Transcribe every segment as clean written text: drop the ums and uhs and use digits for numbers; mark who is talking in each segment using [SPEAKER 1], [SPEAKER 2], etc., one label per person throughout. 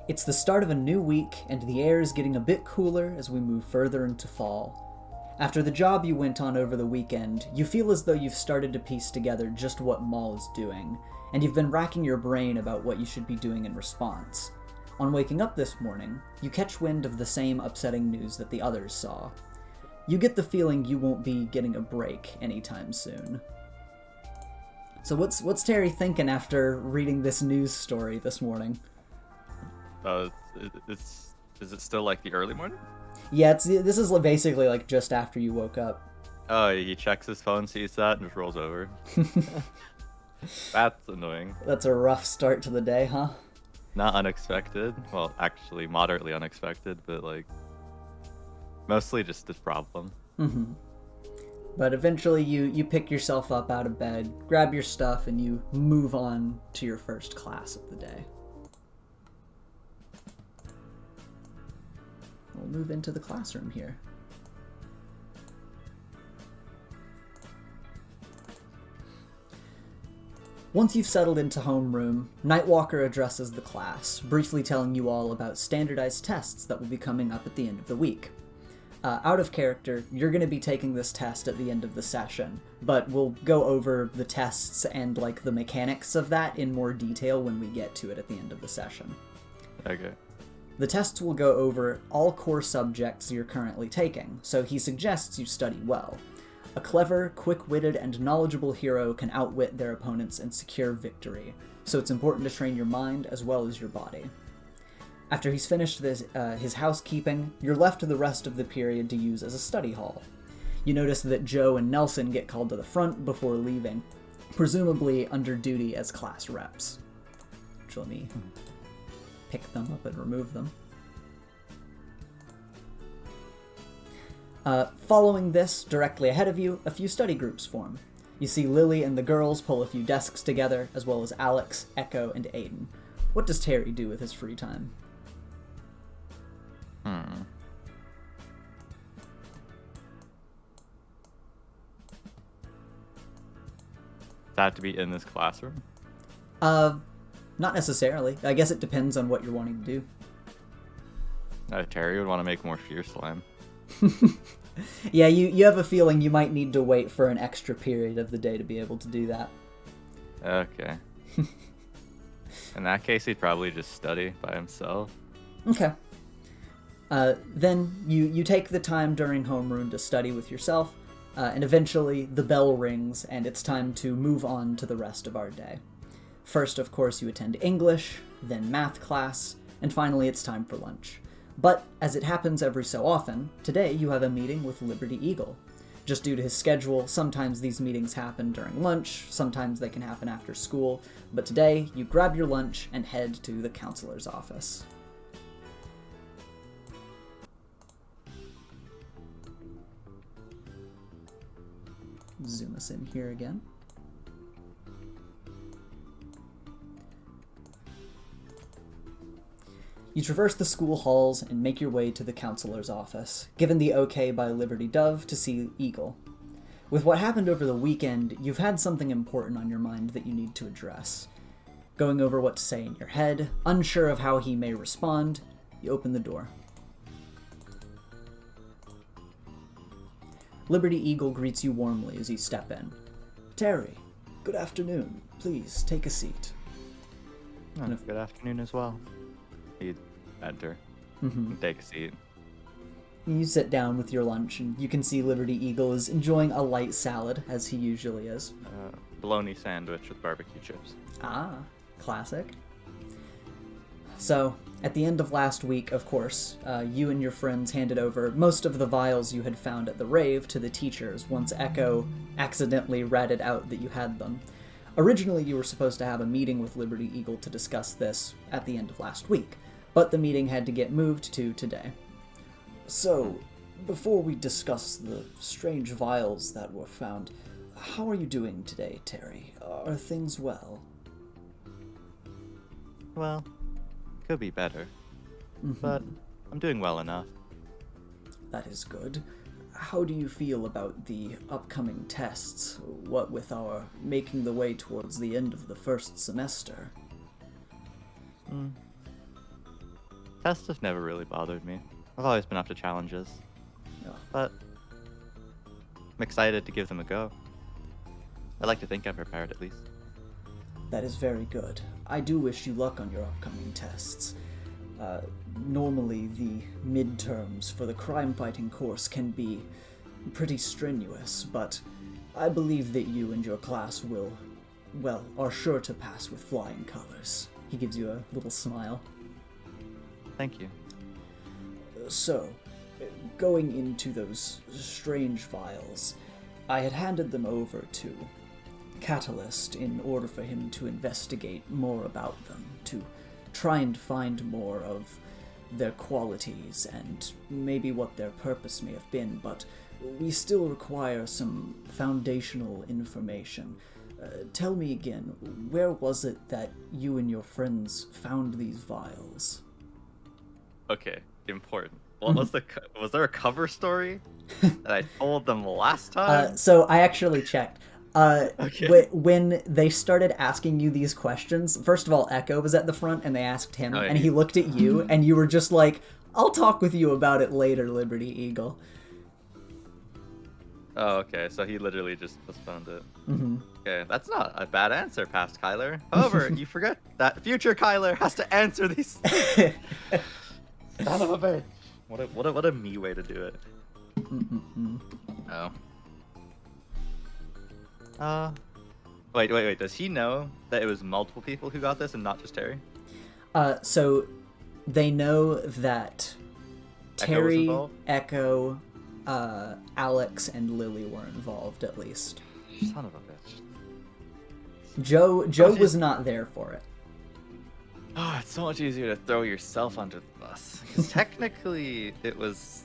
[SPEAKER 1] It's the start of a new week, and the air is getting a bit cooler as we move further into fall. After the job you went on over the weekend, you feel as though you've started to piece together just what Maul is doing, and you've been racking your brain about what you should be doing in response. On waking up this morning, you catch wind of the same upsetting news that the others saw. You get the feeling you won't be getting a break anytime soon. So what's Terry thinking after reading this news story this morning?
[SPEAKER 2] Is it still like the early morning?
[SPEAKER 1] Yeah, this is basically like just after you woke up.
[SPEAKER 2] Oh, he checks his phone, sees that, and just rolls over. That's annoying.
[SPEAKER 1] That's a rough start to the day, huh?
[SPEAKER 2] Not unexpected. Well, actually, moderately unexpected, but like mostly just a problem.
[SPEAKER 1] Mm-hmm. But eventually you pick yourself up out of bed, grab your stuff, and you move on to your first class of the day. We'll move into the classroom here. Once you've settled into Homeroom, Nightwalker addresses the class, briefly telling you all about standardized tests that will be coming up at the end of the week. Out of character, you're going to be taking this test at the end of the session, but we'll go over the tests and like the mechanics of that in more detail when we get to it at the end of the session.
[SPEAKER 2] Okay.
[SPEAKER 1] The tests will go over all core subjects you're currently taking, so he suggests you study well. A clever, quick-witted, and knowledgeable hero can outwit their opponents and secure victory, so it's important to train your mind as well as your body. After he's finished his housekeeping, you're left to the rest of the period to use as a study hall. You notice that Joe and Nelson get called to the front before leaving, presumably under duty as class reps. So let me pick them up and remove them. Following this, directly ahead of you, a few study groups form. You see Lily and the girls pull a few desks together, as well as Alex, Echo, and Aiden. What does Terry do with his free time?
[SPEAKER 2] Does that have to be in this classroom?
[SPEAKER 1] Not necessarily. I guess it depends on what you're wanting to do.
[SPEAKER 2] Terry would want to make more fear slime.
[SPEAKER 1] Yeah, you have a feeling you might need to wait for an extra period of the day to be able to do that.
[SPEAKER 2] Okay. In that case, he'd probably just study by himself.
[SPEAKER 1] Okay. Then you take the time during homeroom to study with yourself, and eventually the bell rings and it's time to move on to the rest of our day. First, of course, you attend English, then math class, and finally it's time for lunch. But, as it happens every so often, today you have a meeting with Liberty Eagle. Just due to his schedule, sometimes these meetings happen during lunch, sometimes they can happen after school, but today you grab your lunch and head to the counselor's office. Zoom us in here again. You traverse the school halls and make your way to the counselor's office, given the okay by Liberty Dove to see Eagle. With what happened over the weekend, you've had something important on your mind that you need to address. Going over what to say in your head, unsure of how he may respond, you open the door. Liberty Eagle greets you warmly as you step in. Terry, good afternoon. Please, take a seat.
[SPEAKER 2] Good afternoon as well. He'd enter and take a seat.
[SPEAKER 1] You sit down with your lunch, and you can see Liberty Eagle is enjoying a light salad, as he usually is.
[SPEAKER 2] Bologna sandwich with barbecue chips.
[SPEAKER 1] Ah, classic. So, at the end of last week, of course, you and your friends handed over most of the vials you had found at the rave to the teachers once Echo accidentally ratted out that you had them. Originally, you were supposed to have a meeting with Liberty Eagle to discuss this at the end of last week, but the meeting had to get moved to today. So, before we discuss the strange vials that were found, how are you doing today, Terry? Are things well?
[SPEAKER 2] Well, could be better, but I'm doing well enough.
[SPEAKER 1] That is good. How do you feel about the upcoming tests, what with our making the way towards the end of the first semester?
[SPEAKER 2] Tests have never really bothered me. I've always been up to challenges.
[SPEAKER 1] Yeah.
[SPEAKER 2] But I'm excited to give them a go. I like to think I'm prepared at least.
[SPEAKER 1] That is very good. I do wish you luck on your upcoming tests. Normally, the midterms for the crime-fighting course can be pretty strenuous, but I believe that you and your class are sure to pass with flying colors. He gives you a little smile.
[SPEAKER 2] Thank you.
[SPEAKER 1] So, going into those strange vials, I had handed them over to Catalyst in order for him to investigate more about them, to try and find more of their qualities and maybe what their purpose may have been, but we still require some foundational information. Tell me again, where was it that you and your friends found these vials?
[SPEAKER 2] Okay, important. What was was there a cover story that I told them last time?
[SPEAKER 1] So I actually checked.
[SPEAKER 2] Okay.
[SPEAKER 1] When they started asking you these questions, first of all, Echo was at the front, and they asked him, and he looked at you, and you were just like, "I'll talk with you about it later, Liberty Eagle."
[SPEAKER 2] Oh, okay. So he literally just postponed it.
[SPEAKER 1] Mm-hmm.
[SPEAKER 2] Okay, that's not a bad answer, past Kyler. However, you forget that future Kyler has to answer these things. Son of a bitch. What a me way to do it. Oh. Wait. Does he know that it was multiple people who got this and not just Terry?
[SPEAKER 1] So they know that Terry, Echo, Alex, and Lily were involved, at least.
[SPEAKER 2] Son of a bitch.
[SPEAKER 1] Joe was not there for it.
[SPEAKER 2] Oh, it's so much easier to throw yourself under the bus. Because technically, it was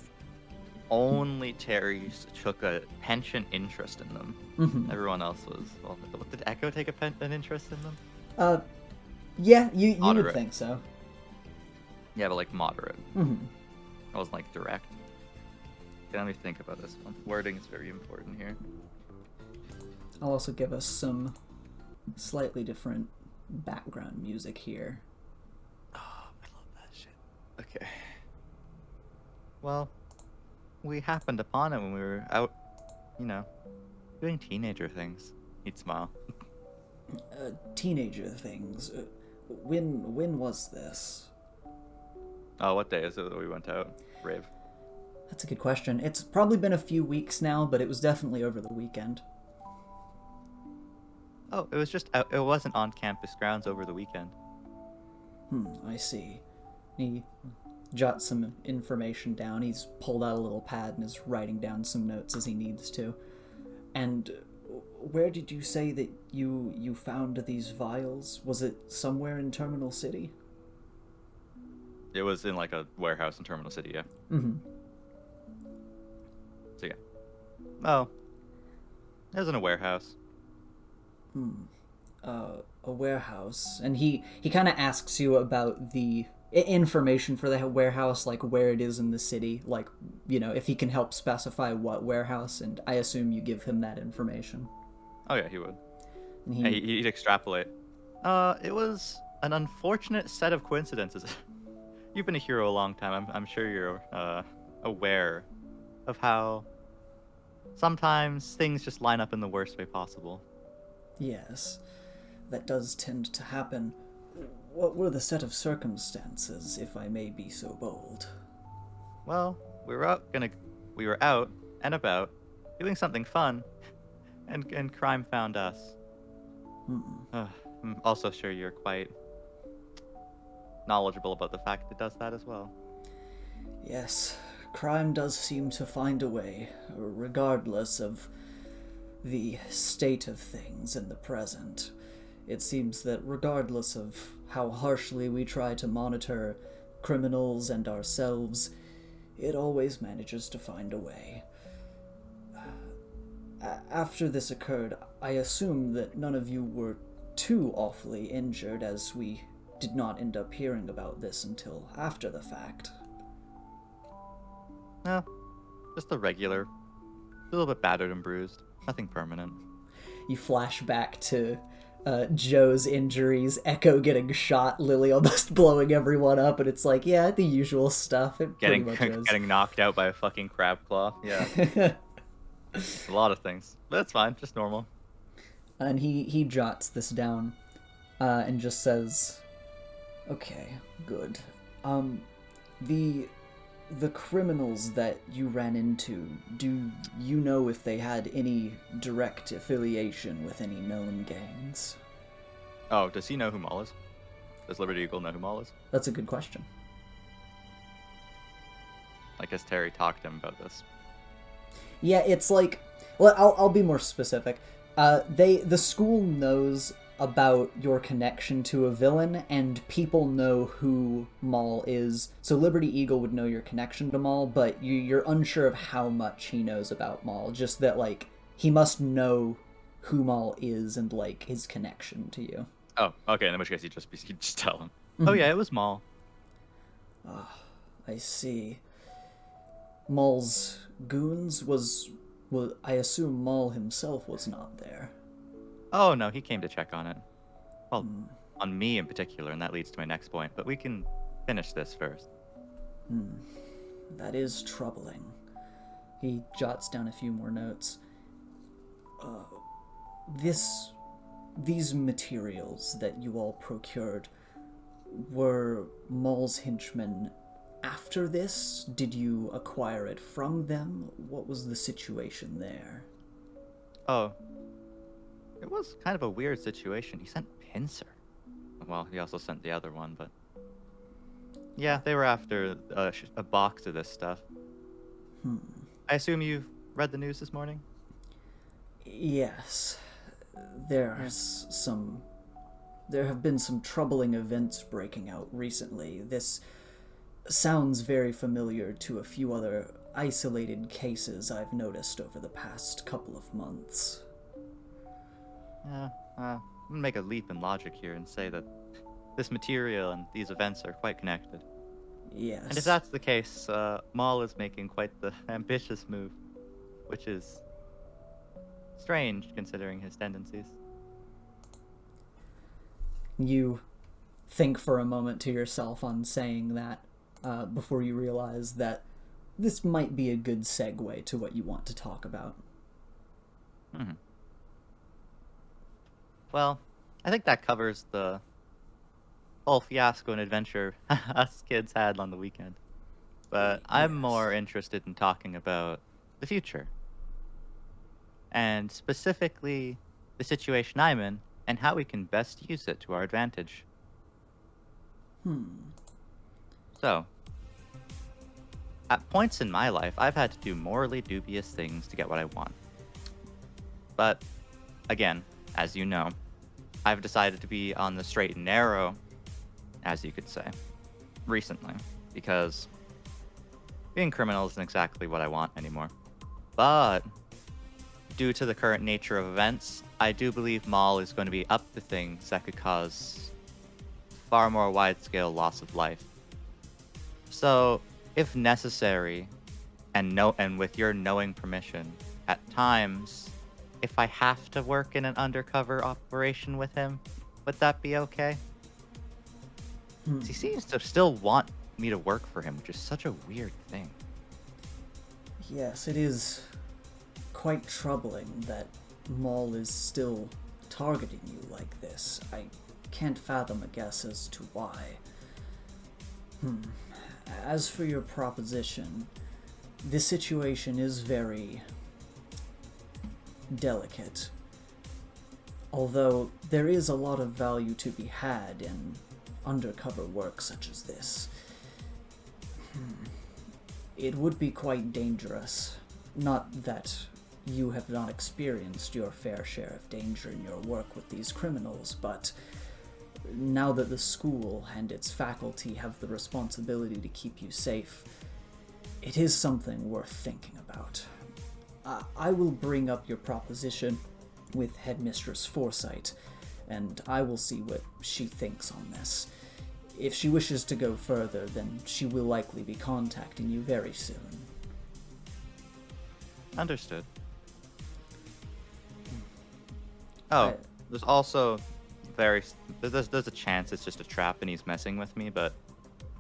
[SPEAKER 2] only Terry took a penchant interest in them.
[SPEAKER 1] Mm-hmm.
[SPEAKER 2] Everyone else was. Well, did Echo take an interest in them?
[SPEAKER 1] Yeah, you would think so.
[SPEAKER 2] Yeah, but like moderate.
[SPEAKER 1] Mm-hmm.
[SPEAKER 2] It wasn't like direct. Okay, let me think about this one. Wording is very important here.
[SPEAKER 1] I'll also give us some slightly different background music here.
[SPEAKER 2] Oh, I love that shit. Okay. Well, we happened upon it when we were out, doing teenager things. He'd smile.
[SPEAKER 1] Teenager things. When was this?
[SPEAKER 2] Oh, what day is it that we went out? Rave.
[SPEAKER 1] That's a good question. It's probably been a few weeks now, but it was definitely over the weekend.
[SPEAKER 2] Oh, it was just out. It wasn't on campus grounds over the weekend.
[SPEAKER 1] I see. He jots some information down. He's pulled out a little pad and is writing down some notes as he needs to. And where did you say that you found these vials? Was it somewhere in Terminal City?
[SPEAKER 2] It was in like a warehouse in Terminal City, yeah.
[SPEAKER 1] Mm-hmm.
[SPEAKER 2] So yeah. Oh. It was in a warehouse.
[SPEAKER 1] A warehouse. And he kind of asks you about the information for the warehouse, like where it is in the city, like, if he can help specify what warehouse, and I assume you give him that information.
[SPEAKER 2] Oh yeah, he would.
[SPEAKER 1] And
[SPEAKER 2] He'd extrapolate. It was an unfortunate set of coincidences. You've been a hero a long time. I'm sure you're aware of how sometimes things just line up in the worst way possible.
[SPEAKER 1] Yes, that does tend to happen. What were the set of circumstances, if I may be so bold?
[SPEAKER 2] Well, we were out and about doing something fun, and crime found us. I'm also sure you're quite knowledgeable about the fact it does that as well.
[SPEAKER 1] Yes, crime does seem to find a way, regardless of the state of things in the present. It seems that regardless of how harshly we try to monitor criminals and ourselves, it always manages to find a way. After this occurred, I assume that none of you were too awfully injured, as we did not end up hearing about this until after the fact.
[SPEAKER 2] No, just the regular. A little bit battered and bruised. Nothing permanent.
[SPEAKER 1] You flash back to Joe's injuries, Echo getting shot, Lily almost blowing everyone up, and it's like, yeah, the usual stuff. It pretty much is.
[SPEAKER 2] Getting knocked out by a fucking crab claw. Yeah. A lot of things. But that's fine, just normal.
[SPEAKER 1] And he jots this down, and just says, "Okay, good. The criminals that you ran into, do you know if they had any direct affiliation with any known gangs?"
[SPEAKER 2] Oh, does he know who Maul is? Does Liberty Eagle know who Maul is?
[SPEAKER 1] That's a good question.
[SPEAKER 2] I guess Terry talked to him about this.
[SPEAKER 1] Yeah, it's like, well, I'll be more specific. The school knows about your connection to a villain, and people know who Maul is. So Liberty Eagle would know your connection to Maul, but you're unsure of how much he knows about Maul. Just that, like, he must know who Maul is and, like, his connection to you.
[SPEAKER 2] Oh, okay. In which case, he'd just tell him. Mm-hmm. Oh yeah, it was Maul.
[SPEAKER 1] Oh, I see. Maul's goons was I assume Maul himself was not there.
[SPEAKER 2] Oh, no, he came to check on it. Well, on me in particular, and that leads to my next point, but we can finish this first.
[SPEAKER 1] That is troubling. He jots down a few more notes. These materials that you all procured, were Maul's henchmen after this? Did you acquire it from them? What was the situation there?
[SPEAKER 2] Oh, it was kind of a weird situation. He sent Pincer. Well, he also sent the other one, but... yeah, they were after a box of this stuff. I assume you've read the news this morning?
[SPEAKER 1] Yes. There have been some troubling events breaking out recently. This sounds very familiar to a few other isolated cases I've noticed over the past couple of months.
[SPEAKER 2] I'm gonna make a leap in logic here and say that this material and these events are quite connected.
[SPEAKER 1] Yes.
[SPEAKER 2] And if that's the case, Maul is making quite the ambitious move, which is strange considering his tendencies.
[SPEAKER 1] You think for a moment to yourself on saying that before you realize that this might be a good segue to what you want to talk about.
[SPEAKER 2] Mm-hmm. Well, I think that covers the whole fiasco and adventure us kids had on the weekend. But I'm more interested in talking about the future. And specifically, the situation I'm in, and how we can best use it to our advantage. So, at points in my life, I've had to do morally dubious things to get what I want. But, again, as you know, I've decided to be on the straight and narrow, as you could say, recently, because being criminal isn't exactly what I want anymore. But, due to the current nature of events, I do believe Maul is going to be up to things that could cause far more wide-scale loss of life. So, if necessary, and with your knowing permission, at times, if I have to work in an undercover operation with him, would that be okay? He seems to still want me to work for him, which is such a weird thing.
[SPEAKER 1] Yes, it is quite troubling that Maul is still targeting you like this. I can't fathom a guess as to why. As for your proposition, this situation is very delicate. Although there is a lot of value to be had in undercover work such as this. It would be quite dangerous. Not that you have not experienced your fair share of danger in your work with these criminals, but now that the school and its faculty have the responsibility to keep you safe, it is something worth thinking about. I will bring up your proposition with Headmistress Foresight, and I will see what she thinks on this. If she wishes to go further, then she will likely be contacting you very soon.
[SPEAKER 2] Understood. Oh, There's also there's a chance it's just a trap and he's messing with me, but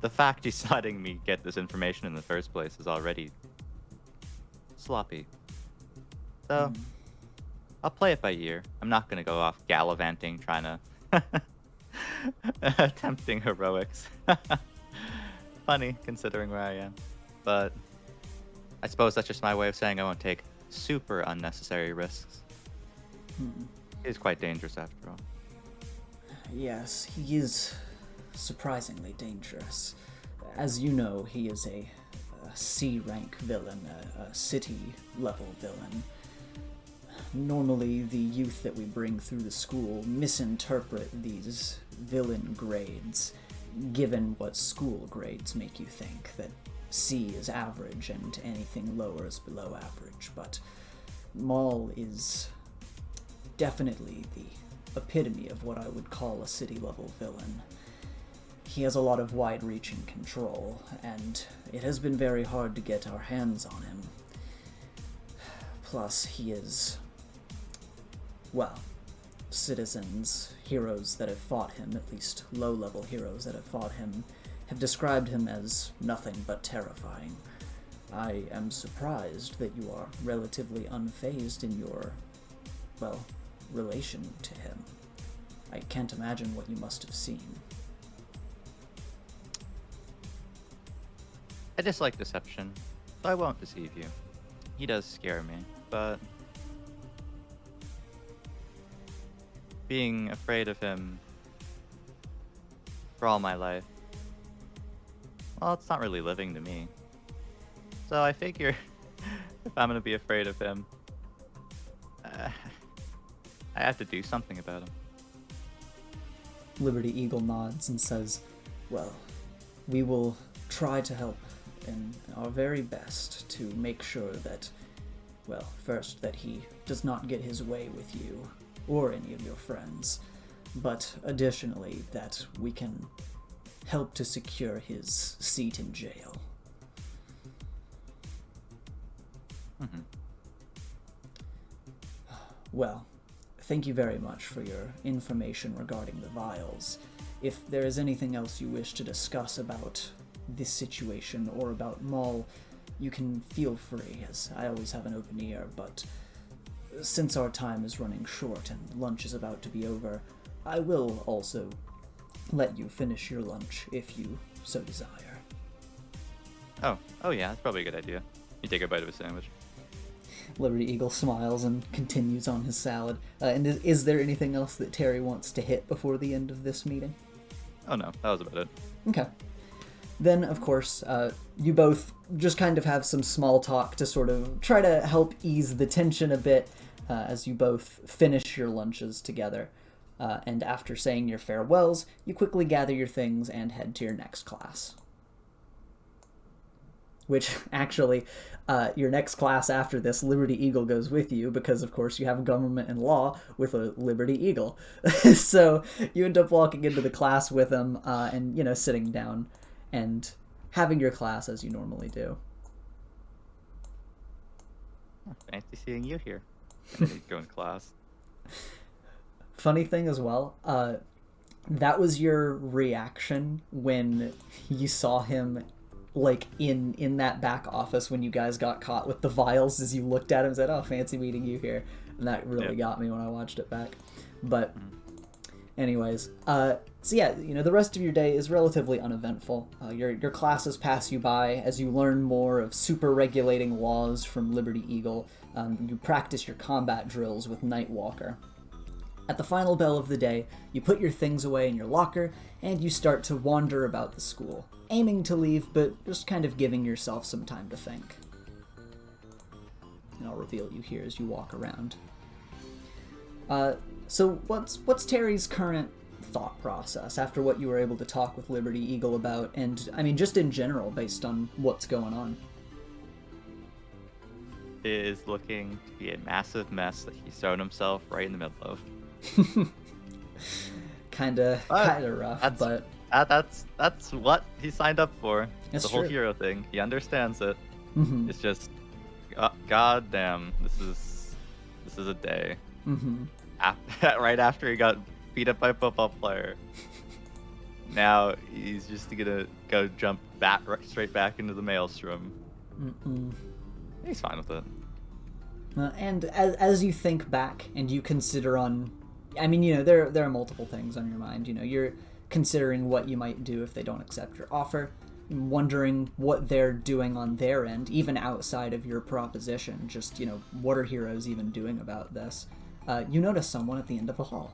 [SPEAKER 2] the fact he's letting me get this information in the first place is already sloppy. So I'll play it by ear. I'm not gonna go off gallivanting trying to attempting heroics. Funny considering where I am, but I suppose that's just my way of saying I won't take super unnecessary risks. He's quite dangerous after all.
[SPEAKER 1] Yes, he is surprisingly dangerous. As you know, he is a C-rank villain, a city-level villain. Normally, the youth that we bring through the school misinterpret these villain grades, given what school grades make you think, that C is average and anything lower is below average, but Maul is definitely the epitome of what I would call a city-level villain. He has a lot of wide-reaching control, and it has been very hard to get our hands on him. Plus, he is, well, citizens, heroes that have fought him, at least low-level heroes that have fought him, have described him as nothing but terrifying. I am surprised that you are relatively unfazed in your, well, relation to him. I can't imagine what you must have seen.
[SPEAKER 2] I dislike deception, so I won't deceive you. He does scare me, but being afraid of him for all my life, well, it's not really living to me. So I figure if I'm gonna be afraid of him, I have to do something about him.
[SPEAKER 1] Liberty Eagle nods and says, well, we will try to help in our very best to make sure that, well, first, that he does not get his way with you or any of your friends, but additionally that we can help to secure his seat in jail.
[SPEAKER 2] Mm-hmm.
[SPEAKER 1] Well, thank you very much for your information regarding the vials. If there is anything else you wish to discuss about this situation or about Maul, you can feel free, as I always have an open ear, but since our time is running short and lunch is about to be over, I will also let you finish your lunch if you so desire.
[SPEAKER 2] Oh yeah, that's probably a good idea. You take a bite of a sandwich.
[SPEAKER 1] Liberty Eagle smiles and continues on his salad. And is there anything else that Terry wants to hit before the end of this meeting?
[SPEAKER 2] Oh no, that was about it.
[SPEAKER 1] Okay. Then, of course, you both just kind of have some small talk to sort of try to help ease the tension a bit as you both finish your lunches together. And after saying your farewells, you quickly gather your things and head to your next class. Which, actually, your next class after this, Liberty Eagle goes with you, because, of course, you have government and law with a Liberty Eagle. So you end up walking into the class with him and, you know, sitting down and having your class as you normally do.
[SPEAKER 2] Oh, fancy seeing you here. I need to go in class.
[SPEAKER 1] Funny thing as well, that was your reaction when you saw him, like, in that back office when you guys got caught with the vials, as you looked at him and said, oh, fancy meeting you here. And that really got me when I watched it back. But anyways, so yeah, you know, the rest of your day is relatively uneventful. Your classes pass you by as you learn more of super regulating laws from Liberty Eagle. You practice your combat drills with Nightwalker. At the final bell of the day, you put your things away in your locker, and you start to wander about the school, aiming to leave, but just kind of giving yourself some time to think. And I'll reveal you here as you walk around. So what's Terry's current thought process after what you were able to talk with Liberty Eagle about, and I mean just in general based on what's going on?
[SPEAKER 2] It is looking to be a massive mess that he's thrown himself right in the middle of.
[SPEAKER 1] kinda rough, but
[SPEAKER 2] that's what he signed up for.
[SPEAKER 1] That's
[SPEAKER 2] the whole
[SPEAKER 1] true.
[SPEAKER 2] hero thing. He understands it.
[SPEAKER 1] Mm-hmm.
[SPEAKER 2] It's just, god damn, this is a day.
[SPEAKER 1] Mm-hmm.
[SPEAKER 2] right after he got beat up by a football player. Now he's just gonna go jump back straight back into the maelstrom.
[SPEAKER 1] Mm-mm.
[SPEAKER 2] He's fine with it.
[SPEAKER 1] And as you think back and you consider there are multiple things on your mind. You're considering what you might do if they don't accept your offer, wondering what they're doing on their end, even outside of your proposition. Just, what are heroes even doing about this? You notice someone at the end of the hall.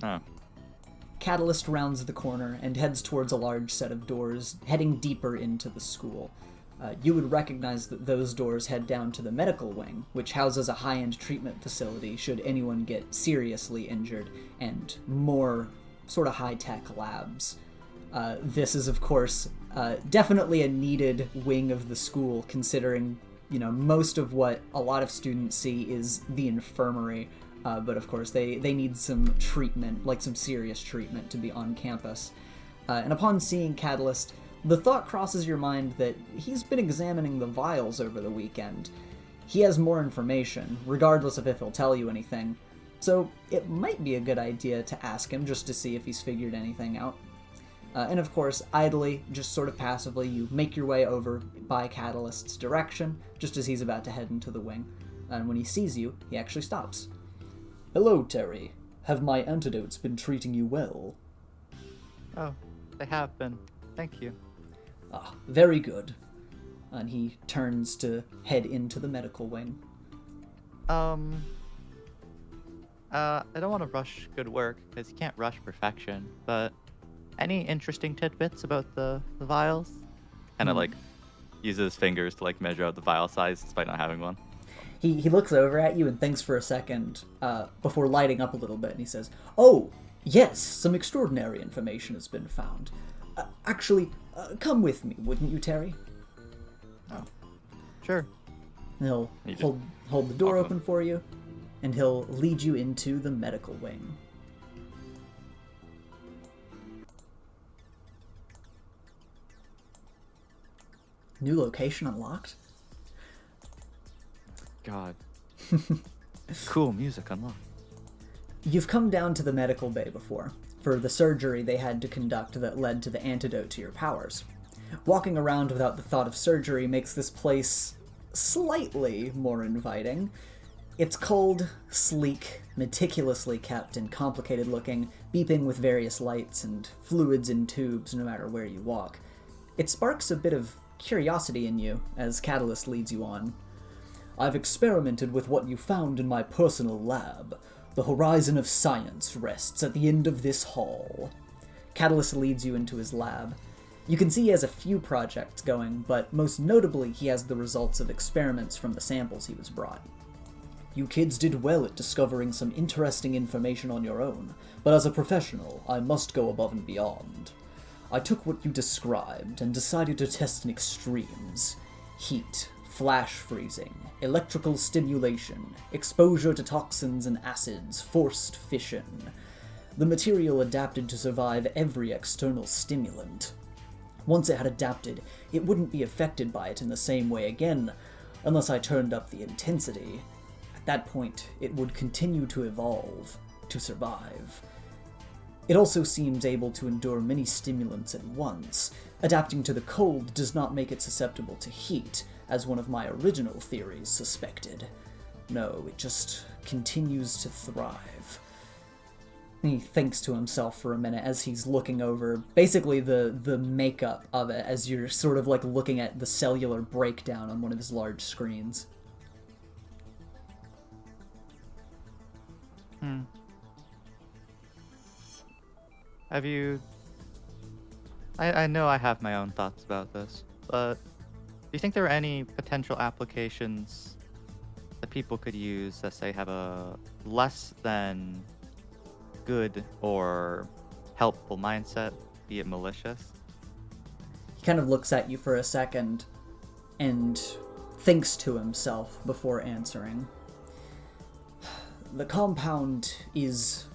[SPEAKER 2] Oh.
[SPEAKER 1] Catalyst rounds the corner and heads towards a large set of doors, heading deeper into the school. You would recognize that those doors head down to the medical wing, which houses a high-end treatment facility should anyone get seriously injured, and more sort of high-tech labs. This is, of course, definitely a needed wing of the school, considering, most of what a lot of students see is the infirmary, but of course they need some treatment, like some serious treatment, to be on campus. And upon seeing Catalyst, the thought crosses your mind that he's been examining the vials over the weekend. He has more information, regardless of if he'll tell you anything, so it might be a good idea to ask him just to see if he's figured anything out. And of course, idly, just sort of passively, you make your way over by Catalyst's direction, just as he's about to head into the wing. And when he sees you, he actually stops. "Hello, Terry. Have my antidotes been treating you well?"
[SPEAKER 2] Oh, they have been. Thank you.
[SPEAKER 1] "Ah, very good." And he turns to head into the medical wing.
[SPEAKER 2] I don't want to rush good work, because you can't rush perfection, but any interesting tidbits about the vials? Kind of uses his fingers to measure out the vial size despite not having one.
[SPEAKER 1] He looks over at you and thinks for a second, before lighting up a little bit, and he says, "Oh, yes, some extraordinary information has been found. Actually, come with me, wouldn't you, Terry?"
[SPEAKER 2] Oh, sure.
[SPEAKER 1] He'll hold the door open for you, and he'll lead you into the medical wing. New location unlocked?
[SPEAKER 2] God. Cool music unlocked.
[SPEAKER 1] You've come down to the medical bay before, for the surgery they had to conduct that led to the antidote to your powers. Walking around without the thought of surgery makes this place slightly more inviting. It's cold, sleek, meticulously kept, and complicated looking, beeping with various lights and fluids in tubes no matter where you walk. It sparks a bit of curiosity in you as Catalyst leads you on. "I've experimented with what you found in my personal lab. The horizon of science rests at the end of this hall." Catalyst leads you into his lab. You can see he has a few projects going, but most notably he has the results of experiments from the samples he was brought. "You kids did well at discovering some interesting information on your own, but as a professional, I must go above and beyond. I took what you described and decided to test in extremes. Heat, flash freezing, electrical stimulation, exposure to toxins and acids, forced fission. The material adapted to survive every external stimulant. Once it had adapted, it wouldn't be affected by it in the same way again, unless I turned up the intensity. At that point, it would continue to evolve, to survive. It also seems able to endure many stimulants at once. Adapting to the cold does not make it susceptible to heat, as one of my original theories suspected. No, it just continues to thrive." He thinks to himself for a minute as he's looking over basically the makeup of it, as you're sort of looking at the cellular breakdown on one of his large screens.
[SPEAKER 2] Have you... I know I have my own thoughts about this, but do you think there are any potential applications that people could use that, say, have a less than good or helpful mindset, be it malicious?
[SPEAKER 1] He kind of looks at you for a second and thinks to himself before answering. "The compound is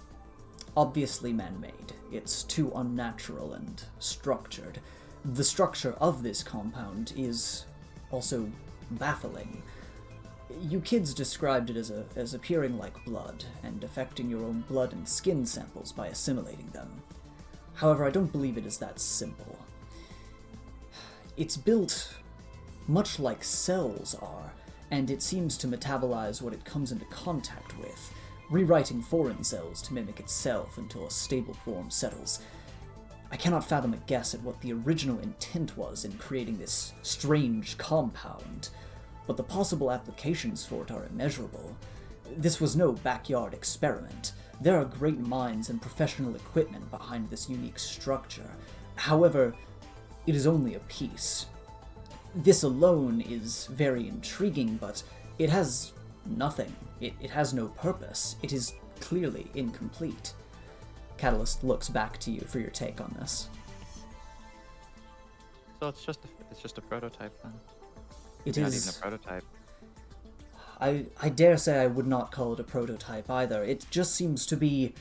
[SPEAKER 1] obviously man-made. It's too unnatural and structured. The structure of this compound is also baffling. You kids described it as appearing like blood, and affecting your own blood and skin samples by assimilating them. However, I don't believe it is that simple. It's built much like cells are, and it seems to metabolize what it comes into contact with, rewriting foreign cells to mimic itself until a stable form settles. I cannot fathom a guess at what the original intent was in creating this strange compound, but the possible applications for it are immeasurable. This was no backyard experiment. There are great minds and professional equipment behind this unique structure. However, it is only a piece. This alone is very intriguing, but it has nothing. It has no purpose. It is clearly incomplete. Catalyst looks back to you for your take on this.
[SPEAKER 2] So it's just a prototype then.
[SPEAKER 1] It
[SPEAKER 2] Not
[SPEAKER 1] is.
[SPEAKER 2] even a prototype.
[SPEAKER 1] I dare say I would not call it a prototype either. It just seems to be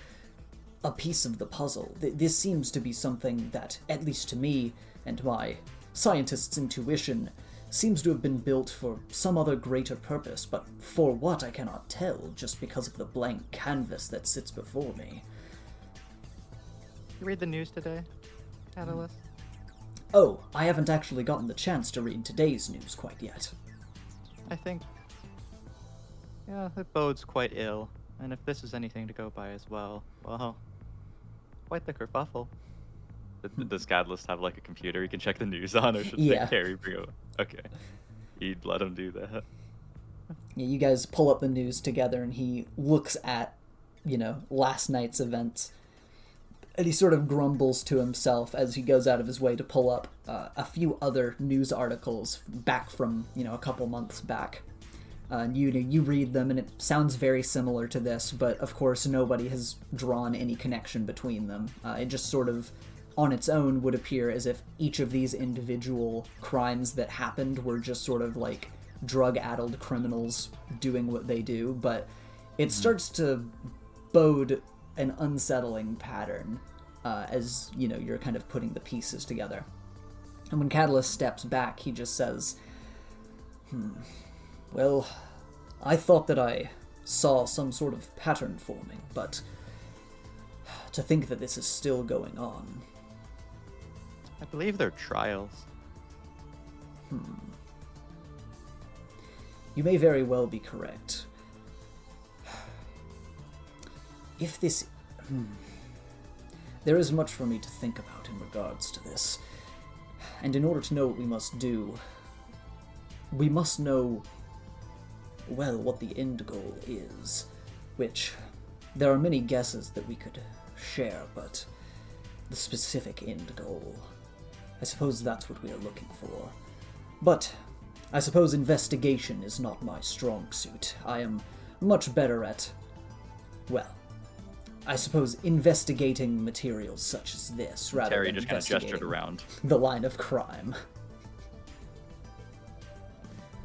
[SPEAKER 1] a piece of the puzzle. This seems to be something that, at least to me and my scientist's intuition, seems to have been built for some other greater purpose, but for what I cannot tell just because of the blank canvas that sits before me.
[SPEAKER 2] You read the news today, Catalyst?
[SPEAKER 1] Oh, I haven't actually gotten the chance to read today's news quite yet.
[SPEAKER 2] I think, yeah, it bodes quite ill. And if this is anything to go by as well, quite the kerfuffle. Does Catalyst have like a computer he can check the news on, or should
[SPEAKER 1] Yeah.
[SPEAKER 2] Carrie bring it? Okay, he'd let him do that.
[SPEAKER 1] Yeah, you guys pull up the news together and he looks at, last night's events. And he sort of grumbles to himself as he goes out of his way to pull up a few other news articles back from, a couple months back. And you read them, and it sounds very similar to this, but of course nobody has drawn any connection between them. It just sort of, on its own, would appear as if each of these individual crimes that happened were just sort of like drug-addled criminals doing what they do, but it starts to bode an unsettling pattern as, you're kind of putting the pieces together. And when Catalyst steps back, he just says, well, I thought that I saw some sort of pattern forming, but to think that this is still going on.
[SPEAKER 2] I believe they're trials.
[SPEAKER 1] You may very well be correct. If this... There is much for me to think about in regards to this. And in order to know what we must do, we must know, well, what the end goal is. Which, there are many guesses that we could share, but the specific end goal, I suppose that's what we are looking for. But I suppose investigation is not my strong suit. I am much better at, well, I suppose investigating materials such as this, rather
[SPEAKER 2] Terry
[SPEAKER 1] than
[SPEAKER 2] just kind of gestured around.
[SPEAKER 1] the line of crime.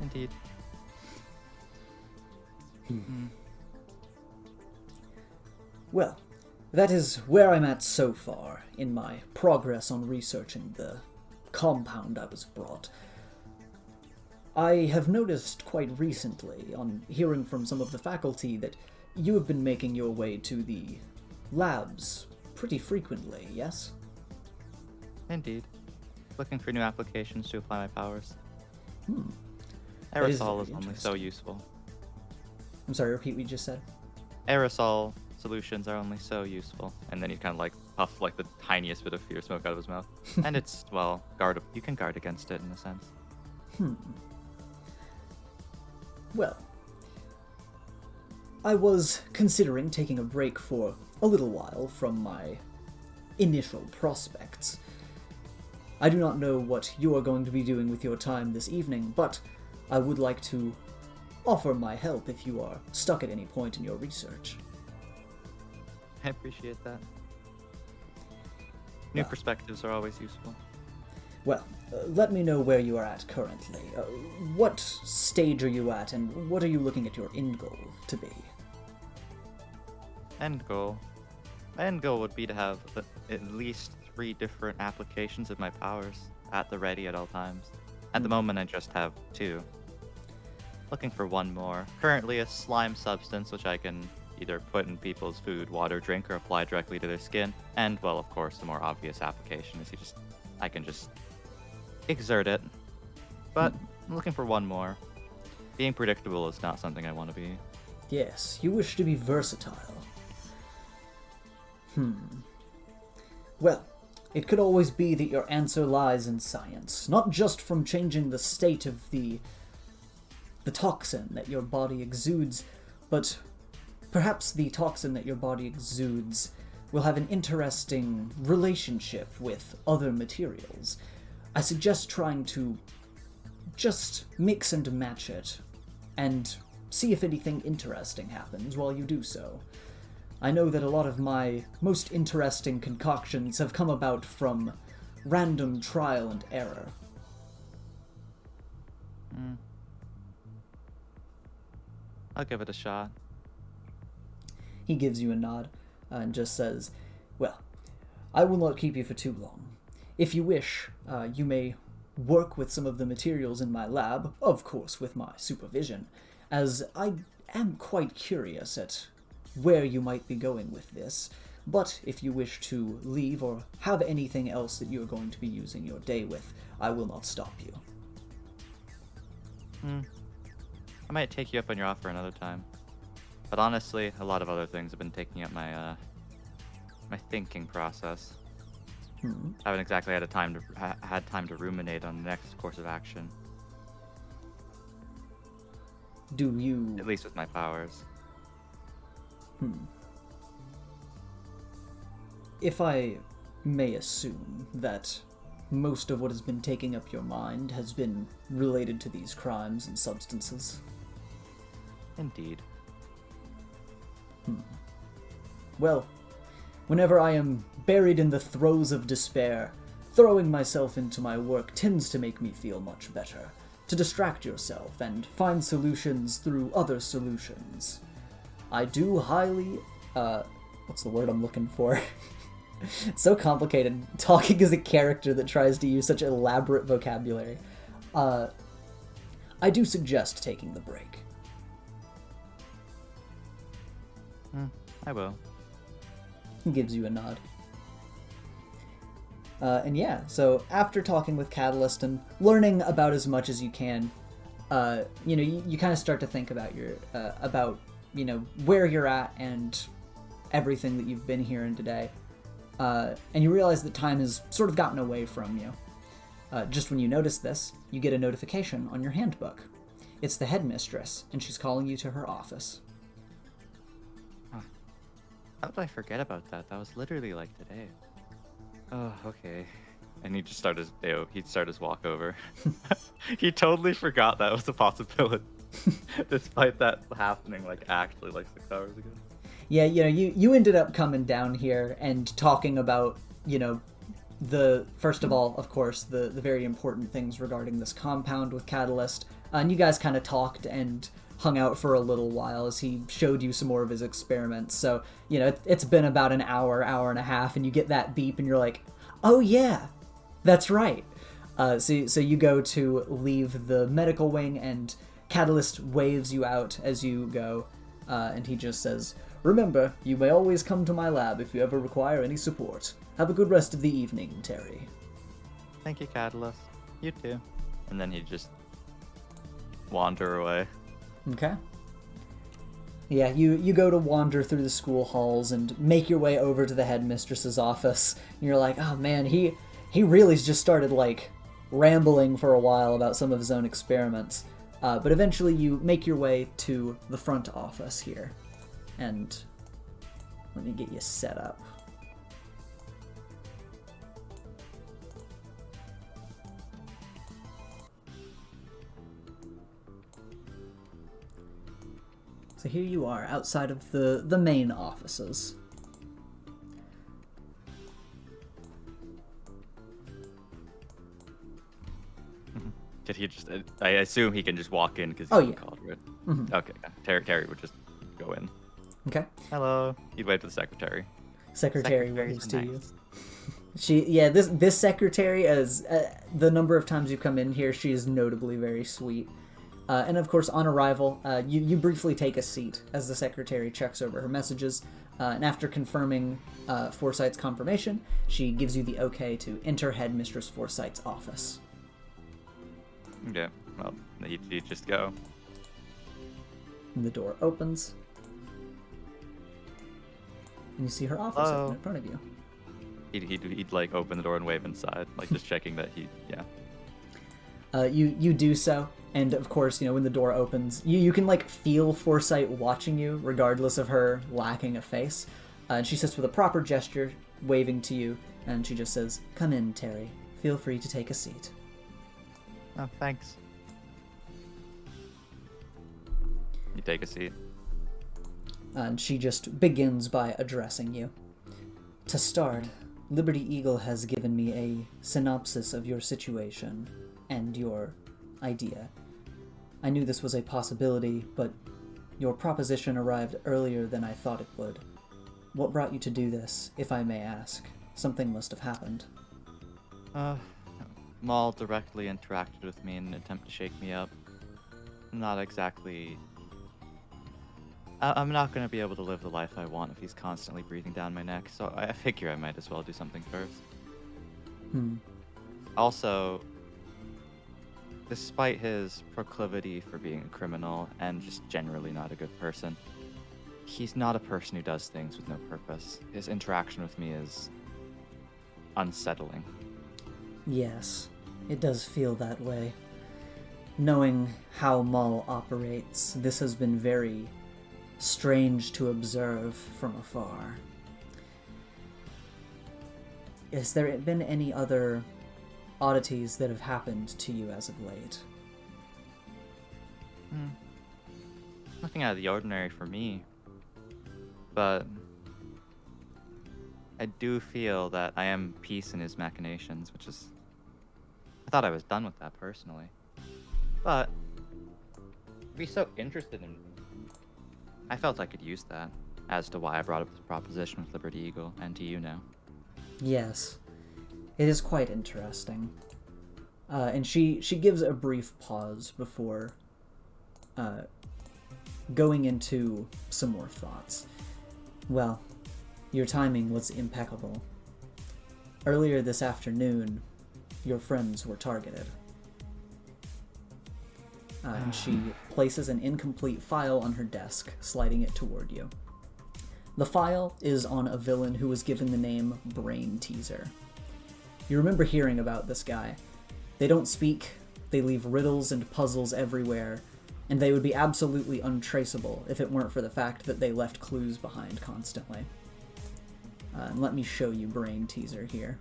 [SPEAKER 2] Indeed.
[SPEAKER 1] Well, that is where I'm at so far in my progress on researching the compound I was brought. I have noticed quite recently, on hearing from some of the faculty, that you have been making your way to the labs pretty frequently, yes?
[SPEAKER 2] Indeed. Looking for new applications to apply my powers.
[SPEAKER 1] That is
[SPEAKER 2] Aerosol
[SPEAKER 1] very
[SPEAKER 2] is only so
[SPEAKER 1] interesting.
[SPEAKER 2] useful.
[SPEAKER 1] I'm sorry, repeat what you just said?
[SPEAKER 2] Aerosol solutions are only so useful. And then he kind of like puffed like the tiniest bit of fear smoke out of his mouth. And it's, well, you can guard against it in a sense.
[SPEAKER 1] Well, I was considering taking a break for a little while from my initial prospects. I do not know what you are going to be doing with your time this evening, but I would like to offer my help if you are stuck at any point in your research.
[SPEAKER 2] I appreciate that. New perspectives are always useful.
[SPEAKER 1] Well, let me know where you are at currently. What stage are you at, and what are you looking at your end goal to be?
[SPEAKER 2] End goal. My end goal would be to have at least 3 different applications of my powers at the ready at all times. At the moment, I just have 2. Looking for one more. Currently a slime substance which I can either put in people's food, water, drink, or apply directly to their skin. And, well, of course, the more obvious application is I can just exert it. But I'm looking for one more. Being predictable is not something I want to be.
[SPEAKER 1] Yes, you wish to be versatile. Well, it could always be that your answer lies in science, not just from changing the state of the toxin that your body exudes, but perhaps the toxin that your body exudes will have an interesting relationship with other materials. I suggest trying to just mix and match it, and see if anything interesting happens while you do so. I know that a lot of my most interesting concoctions have come about from random trial and error.
[SPEAKER 2] I'll give it a shot.
[SPEAKER 1] He gives you a nod and just says, well, I will not keep you for too long. If you wish, you may work with some of the materials in my lab, of course with my supervision, as I am quite curious at where you might be going with this. But if you wish to leave or have anything else that you are going to be using your day with, I will not stop you.
[SPEAKER 2] I might take you up on your offer another time. But honestly, a lot of other things have been taking up my my thinking process. Haven't exactly had time to ruminate on the next course of action.
[SPEAKER 1] Do you...
[SPEAKER 2] At least with my powers.
[SPEAKER 1] If I may assume that most of what has been taking up your mind has been related to these crimes and substances.
[SPEAKER 2] Indeed.
[SPEAKER 1] Well, whenever I am buried in the throes of despair, throwing myself into my work tends to make me feel much better. To distract yourself and find solutions through other solutions. I do highly, what's the word I'm looking for? It's so complicated, talking as a character that tries to use such elaborate vocabulary. I do suggest taking the break.
[SPEAKER 2] I will.
[SPEAKER 1] He gives you a nod. And yeah, so after talking with Catalyst and learning about as much as you can, you kind of start to think about where you're at and everything that you've been hearing today. And you realize that time has sort of gotten away from you. Just when you notice this, you get a notification on your handbook. It's the headmistress, and she's calling you to her office.
[SPEAKER 2] How did I forget about that? That was literally like today. Oh, okay. And he'd start his walk over. He totally forgot that was a possibility. Despite that happening actually 6 hours ago.
[SPEAKER 1] Yeah, you ended up coming down here and talking about, first of all, of course, the very important things regarding this compound with Catalyst. And you guys kind of talked and hung out for a little while as he showed you some more of his experiments. So, it's been about an hour and a half, and you get that beep and you're like, oh yeah, that's right. So you go to leave the medical wing, and Catalyst waves you out as you go, and he just says, remember, you may always come to my lab if you ever require any support. Have a good rest of the evening, Terry.
[SPEAKER 2] Thank you, Catalyst. You too. And then he'd just wander away.
[SPEAKER 1] Okay. Yeah, you go to wander through the school halls and make your way over to the headmistress's office. And you're like, oh man, he really just started rambling for a while about some of his own experiments. But eventually you make your way to the front office here. And let me get you set up. So here you are, outside of the main offices.
[SPEAKER 2] Did he just... I assume he can just walk in because he's called, right? Mm-hmm. Okay, Terry would just go in.
[SPEAKER 1] Okay.
[SPEAKER 2] Hello. He'd wave to the secretary.
[SPEAKER 1] Secretary waves to you. This secretary, as the number of times you come in here, she is notably very sweet. And of course, on arrival, you briefly take a seat as the secretary checks over her messages, and after confirming Foresight's confirmation, she gives you the okay to enter Headmistress Foresight's office.
[SPEAKER 2] Okay, well, you just go.
[SPEAKER 1] And the door opens, and you see her office open in front of you.
[SPEAKER 2] He'd like open the door and wave inside, like just checking that
[SPEAKER 1] You do so, and of course, when the door opens, you can like feel Foresight watching you, regardless of her lacking a face. And she sits with a proper gesture, waving to you, and she just says, "Come in, Terry. Feel free to take a seat."
[SPEAKER 2] Oh, thanks. You take a seat.
[SPEAKER 1] And she just begins by addressing you. To start, Liberty Eagle has given me a synopsis of your situation and your idea. I knew this was a possibility, but your proposition arrived earlier than I thought it would. What brought you to do this, if I may ask? Something must have happened.
[SPEAKER 2] Maul directly interacted with me in an attempt to shake me up. Not exactly... I'm not going to be able to live the life I want if he's constantly breathing down my neck, so I figure I might as well do something first. Also, despite his proclivity for being a criminal and just generally not a good person, he's not a person who does things with no purpose. His interaction with me is unsettling.
[SPEAKER 1] Yes, it does feel that way. Knowing how Maul operates, this has been very strange to observe from afar. Has there been any other oddities that have happened to you as of late?
[SPEAKER 2] Nothing out of the ordinary for me. But I do feel that I am peace in his machinations, which is... I thought I was done with that personally. But to be so interested in... I felt I could use that as to why I brought up this proposition with Liberty Eagle and to you now.
[SPEAKER 1] Yes, it is quite interesting. And she gives a brief pause before going into some more thoughts. Well, your timing was impeccable. Earlier this afternoon, your friends were targeted. And she places an incomplete file on her desk, sliding it toward you. The file is on a villain who was given the name Brainteaser. You remember hearing about this guy. They don't speak, they leave riddles and puzzles everywhere, and they would be absolutely untraceable if it weren't for the fact that they left clues behind constantly. And let me show you Brainteaser here.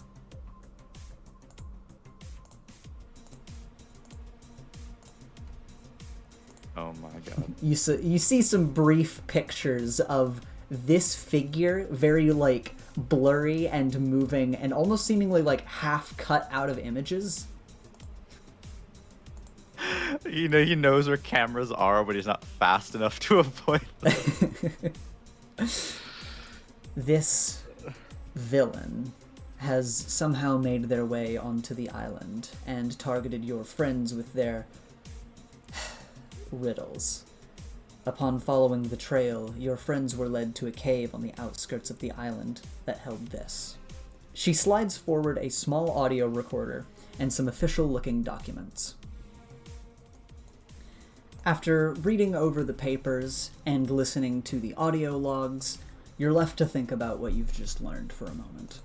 [SPEAKER 2] Oh my god.
[SPEAKER 1] You see some brief pictures of this figure, very, like, blurry and moving, and almost seemingly, like, half cut out of images.
[SPEAKER 2] He knows where cameras are, but he's not fast enough to avoid them.
[SPEAKER 1] This villain has somehow made their way onto the island and targeted your friends with their riddles. Upon following the trail, your friends were led to a cave on the outskirts of the island that held this. She slides forward a small audio recorder and some official-looking documents. After reading over the papers and listening to the audio logs, you're left to think about what you've just learned for a moment.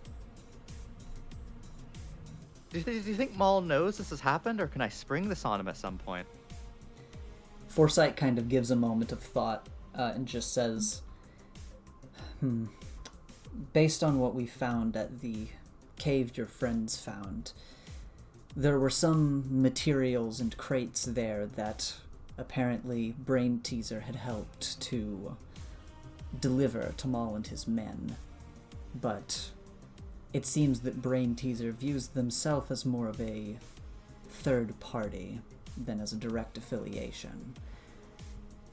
[SPEAKER 2] Do you think Maul knows this has happened, or can I spring this on him at some point?
[SPEAKER 1] Foresight kind of gives a moment of thought and just says, based on what we found at the cave your friends found, there were some materials and crates there that apparently Brainteaser had helped to deliver to Maul and his men. But it seems that Brainteaser views themselves as more of a third party than as a direct affiliation.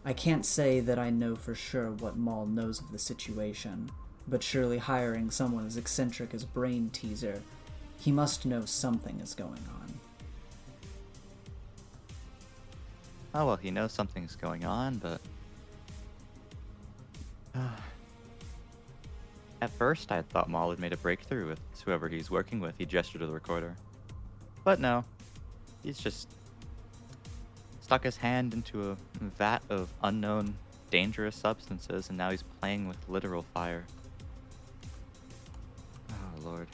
[SPEAKER 1] I can't say that I know for sure what Maul knows of the situation, but surely hiring someone as eccentric as Brainteaser, he must know something is going on.
[SPEAKER 2] Oh, well, he knows something's going on, but... At first, I thought Maul had made a breakthrough with whoever he's working with. He gestured to the recorder. But no, he's just stuck his hand into a vat of unknown, dangerous substances, and now he's playing with literal fire. Oh, Lord.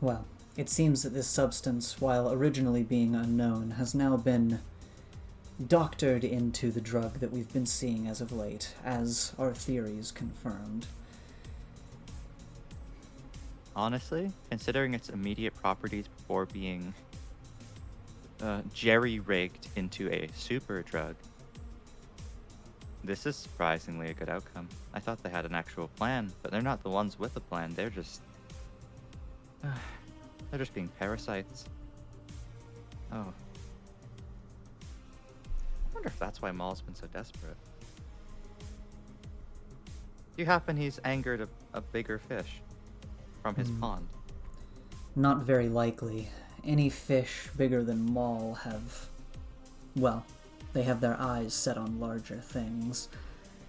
[SPEAKER 1] Well, it seems that this substance, while originally being unknown, has now been doctored into the drug that we've been seeing as of late, as our theories confirmed.
[SPEAKER 2] Honestly, considering its immediate properties before being jerry-rigged into a super drug, this is surprisingly a good outcome. I thought they had an actual plan, but they're not the ones with a plan. They're just being parasites. Oh. I wonder if that's why Maul's been so desperate. Do you happen he's angered a bigger fish from his pond?
[SPEAKER 1] Not very likely. Any fish bigger than Maul they have their eyes set on larger things.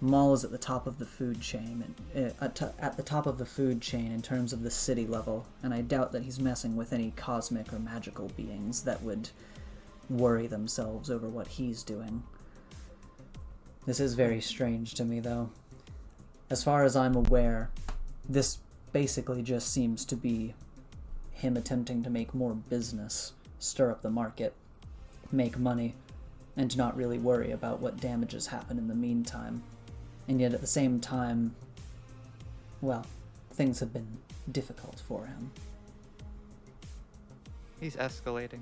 [SPEAKER 1] Maul is at the top of the food chain, at the top of the food chain in terms of the city level, and I doubt that he's messing with any cosmic or magical beings that would worry themselves over what he's doing. This is very strange to me, though. As far as I'm aware, this basically just seems to be him attempting to make more business, stir up the market, make money, and not really worry about what damages happen in the meantime. And yet at the same time, well, things have been difficult for him.
[SPEAKER 2] He's escalating.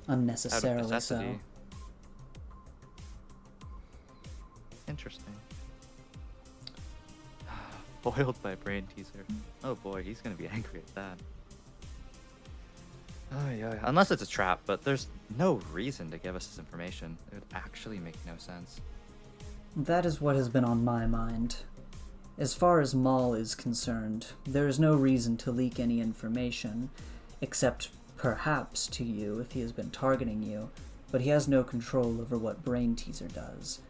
[SPEAKER 1] Unnecessarily
[SPEAKER 2] Out of necessity.
[SPEAKER 1] so.
[SPEAKER 2] Interesting. Foiled by Brainteaser. Oh boy, he's gonna be angry at that. Oh yeah, unless it's a trap, but there's no reason to give us this information. It would actually make no sense.
[SPEAKER 1] That is what has been on my mind. As far as Maul is concerned, there is no reason to leak any information, except perhaps to you if he has been targeting you, but he has no control over what Brainteaser does.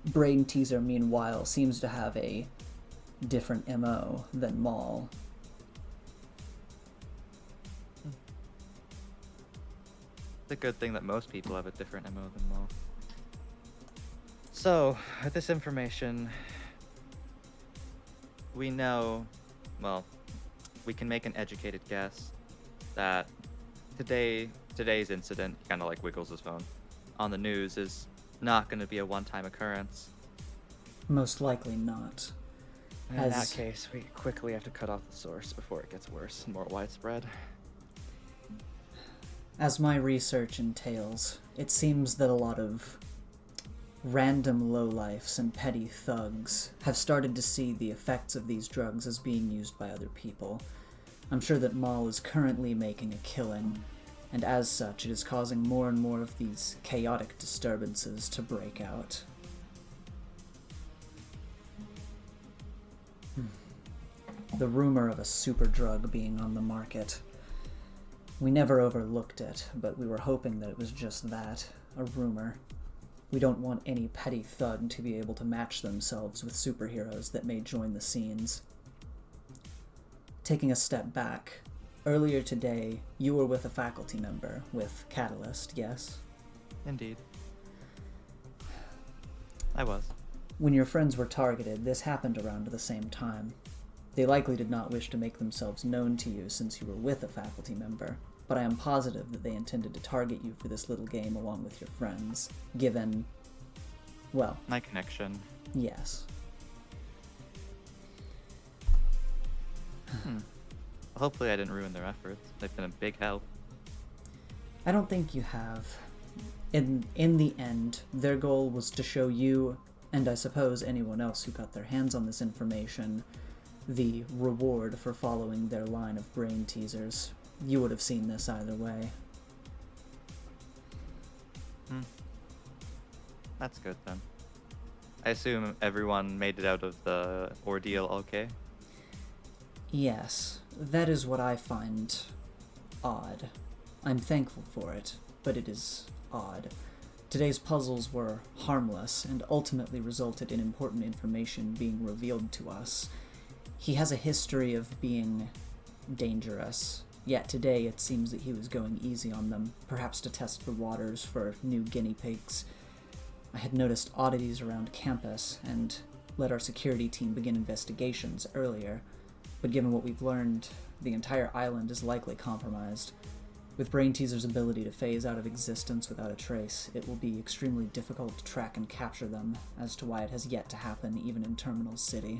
[SPEAKER 1] Brainteaser, meanwhile, seems to have a different MO than Maul.
[SPEAKER 2] It's a good thing that most people have a different MO than Maul. So, with this information, we know, well, we can make an educated guess that today's incident, kind of like wiggles his phone, on the news is not going to be a one-time occurrence.
[SPEAKER 1] Most likely not.
[SPEAKER 2] In that case, we quickly have to cut off the source before it gets worse and more widespread.
[SPEAKER 1] As my research entails, it seems that a lot of random lowlifes and petty thugs have started to see the effects of these drugs as being used by other people. I'm sure that Maul is currently making a killing, and as such, it is causing more and more of these chaotic disturbances to break out. The rumor of a super drug being on the market. We never overlooked it, but we were hoping that it was just that, a rumor. We don't want any petty thug to be able to match themselves with superheroes that may join the scenes. Taking a step back, earlier today, you were with a faculty member, with Catalyst, yes?
[SPEAKER 2] Indeed. I was.
[SPEAKER 1] When your friends were targeted, this happened around the same time. They likely did not wish to make themselves known to you since you were with a faculty member, but I am positive that they intended to target you for this little game along with your friends, given, well...
[SPEAKER 2] my connection.
[SPEAKER 1] Yes.
[SPEAKER 2] Hopefully I didn't ruin their efforts. They've been a big help.
[SPEAKER 1] I don't think you have. In the end, their goal was to show you, and I suppose anyone else who got their hands on this information, the reward for following their line of brain teasers. You would have seen this either way.
[SPEAKER 2] That's good then. I assume everyone made it out of the ordeal okay?
[SPEAKER 1] Yes, that is what I find odd. I'm thankful for it, but it is odd. Today's puzzles were harmless and ultimately resulted in important information being revealed to us. He has a history of being dangerous, yet today it seems that he was going easy on them, perhaps to test the waters for new guinea pigs. I had noticed oddities around campus and let our security team begin investigations earlier, but given what we've learned, the entire island is likely compromised. With Brainteaser's ability to phase out of existence without a trace, it will be extremely difficult to track and capture them, as to why it has yet to happen even in Terminal City.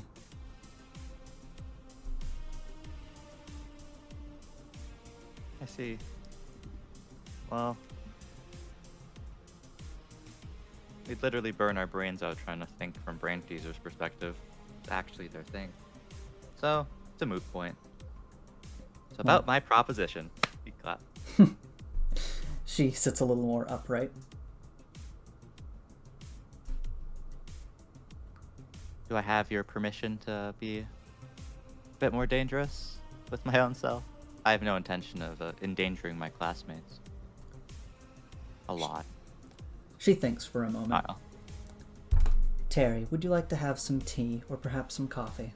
[SPEAKER 2] I see. Well, we'd literally burn our brains out trying to think from Brainteaser's perspective. It's actually their thing. So, it's a moot point. So about my proposition. We clap.
[SPEAKER 1] She sits a little more upright.
[SPEAKER 2] Do I have your permission to be a bit more dangerous with my own self? I have no intention of endangering my classmates. A lot.
[SPEAKER 1] She thinks for a moment.
[SPEAKER 2] I know.
[SPEAKER 1] Terry, would you like to have some tea or perhaps some coffee?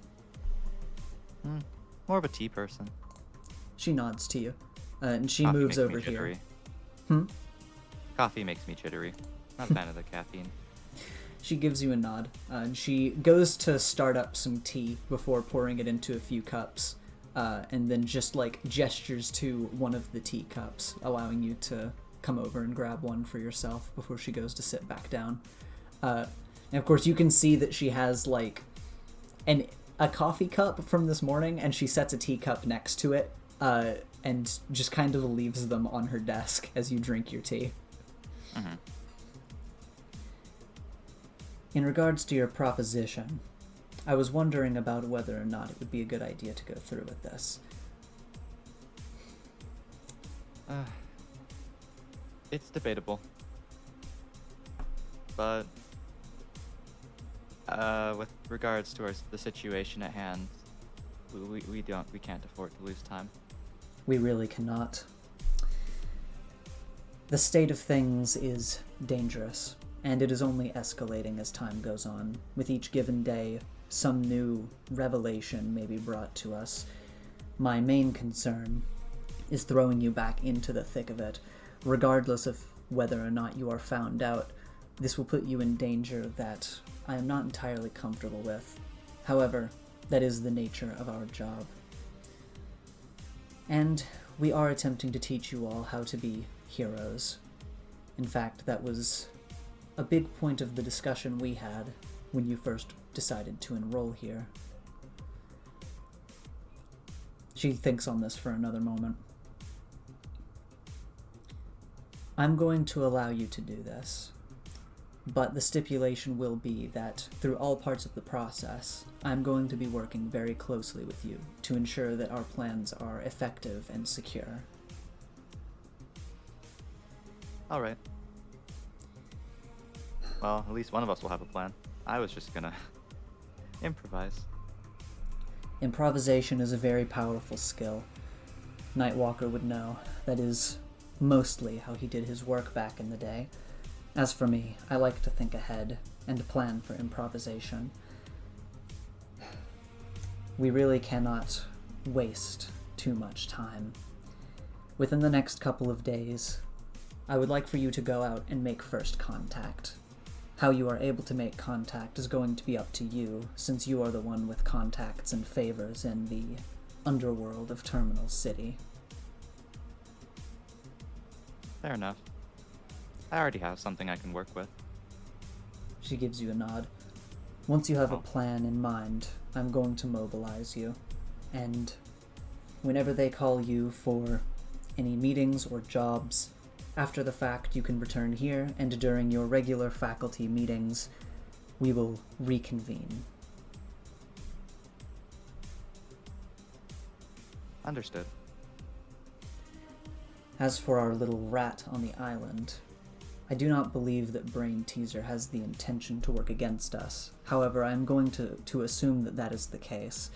[SPEAKER 2] More of a tea person.
[SPEAKER 1] She nods to you, and she
[SPEAKER 2] Coffee
[SPEAKER 1] moves
[SPEAKER 2] makes me
[SPEAKER 1] over
[SPEAKER 2] jittery.
[SPEAKER 1] here.
[SPEAKER 2] Coffee makes me jittery. Not a fan of the caffeine.
[SPEAKER 1] She gives you a nod, and she goes to start up some tea before pouring it into a few cups, and then just like gestures to one of the teacups, allowing you to come over and grab one for yourself before she goes to sit back down. And of course, you can see that she has like a coffee cup from this morning, and she sets a teacup next to it, and just kind of leaves them on her desk as you drink your tea.
[SPEAKER 2] Mm-hmm.
[SPEAKER 1] In regards to your proposition, I was wondering about whether or not it would be a good idea to go through with this.
[SPEAKER 2] It's debatable. But with regards to the situation at hand, we can't afford to lose time.
[SPEAKER 1] We really cannot. The state of things is dangerous, and it is only escalating as time goes on. With each given day, some new revelation may be brought to us. My main concern is throwing you back into the thick of it. Regardless of whether or not you are found out, this will put you in danger that I am not entirely comfortable with. However, that is the nature of our job. And we are attempting to teach you all how to be heroes. In fact, that was a big point of the discussion we had when you first decided to enroll here. She thinks on this for another moment. I'm going to allow you to do this, but the stipulation will be that through all parts of the process, I'm going to be working very closely with you to ensure that our plans are effective and secure.
[SPEAKER 2] All right. Well, at least one of us will have a plan. I was just gonna improvise.
[SPEAKER 1] Improvisation is a very powerful skill. Nightwalker would know. That is mostly how he did his work back in the day. As for me, I like to think ahead and plan for improvisation. We really cannot waste too much time. Within the next couple of days, I would like for you to go out and make first contact. How you are able to make contact is going to be up to you, since you are the one with contacts and favors in the underworld of Terminal City.
[SPEAKER 2] Fair enough. I already have something I can work with.
[SPEAKER 1] She gives you a nod. Once you have a plan in mind, I'm going to mobilize you. And whenever they call you for any meetings or jobs, after the fact you can return here, and during your regular faculty meetings, we will reconvene.
[SPEAKER 2] Understood.
[SPEAKER 1] As for our little rat on the island, I do not believe that Brainteaser has the intention to work against us. However, I am going to assume that that is the case.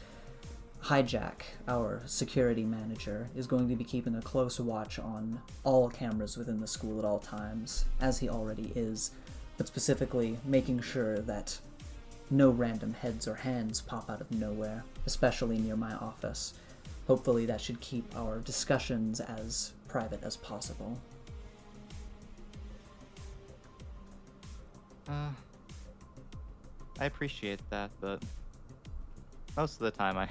[SPEAKER 1] Hijack, our security manager, is going to be keeping a close watch on all cameras within the school at all times, as he already is, but specifically making sure that no random heads or hands pop out of nowhere, especially near my office. Hopefully that should keep our discussions as private as possible.
[SPEAKER 2] I appreciate that, but most of the time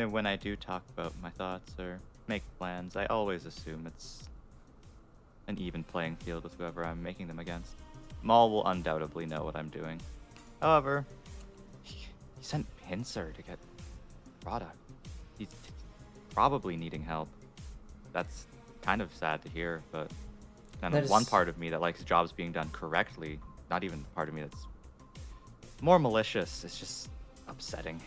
[SPEAKER 2] when I do talk about my thoughts or make plans, I always assume it's an even playing field with whoever I'm making them against. Maul will undoubtedly know what I'm doing. However, he sent Pincer to get product. He's probably needing help. That's kind of sad to hear, but kind of one part of me that likes jobs being done correctly, not even the part of me that's more malicious. It's just upsetting.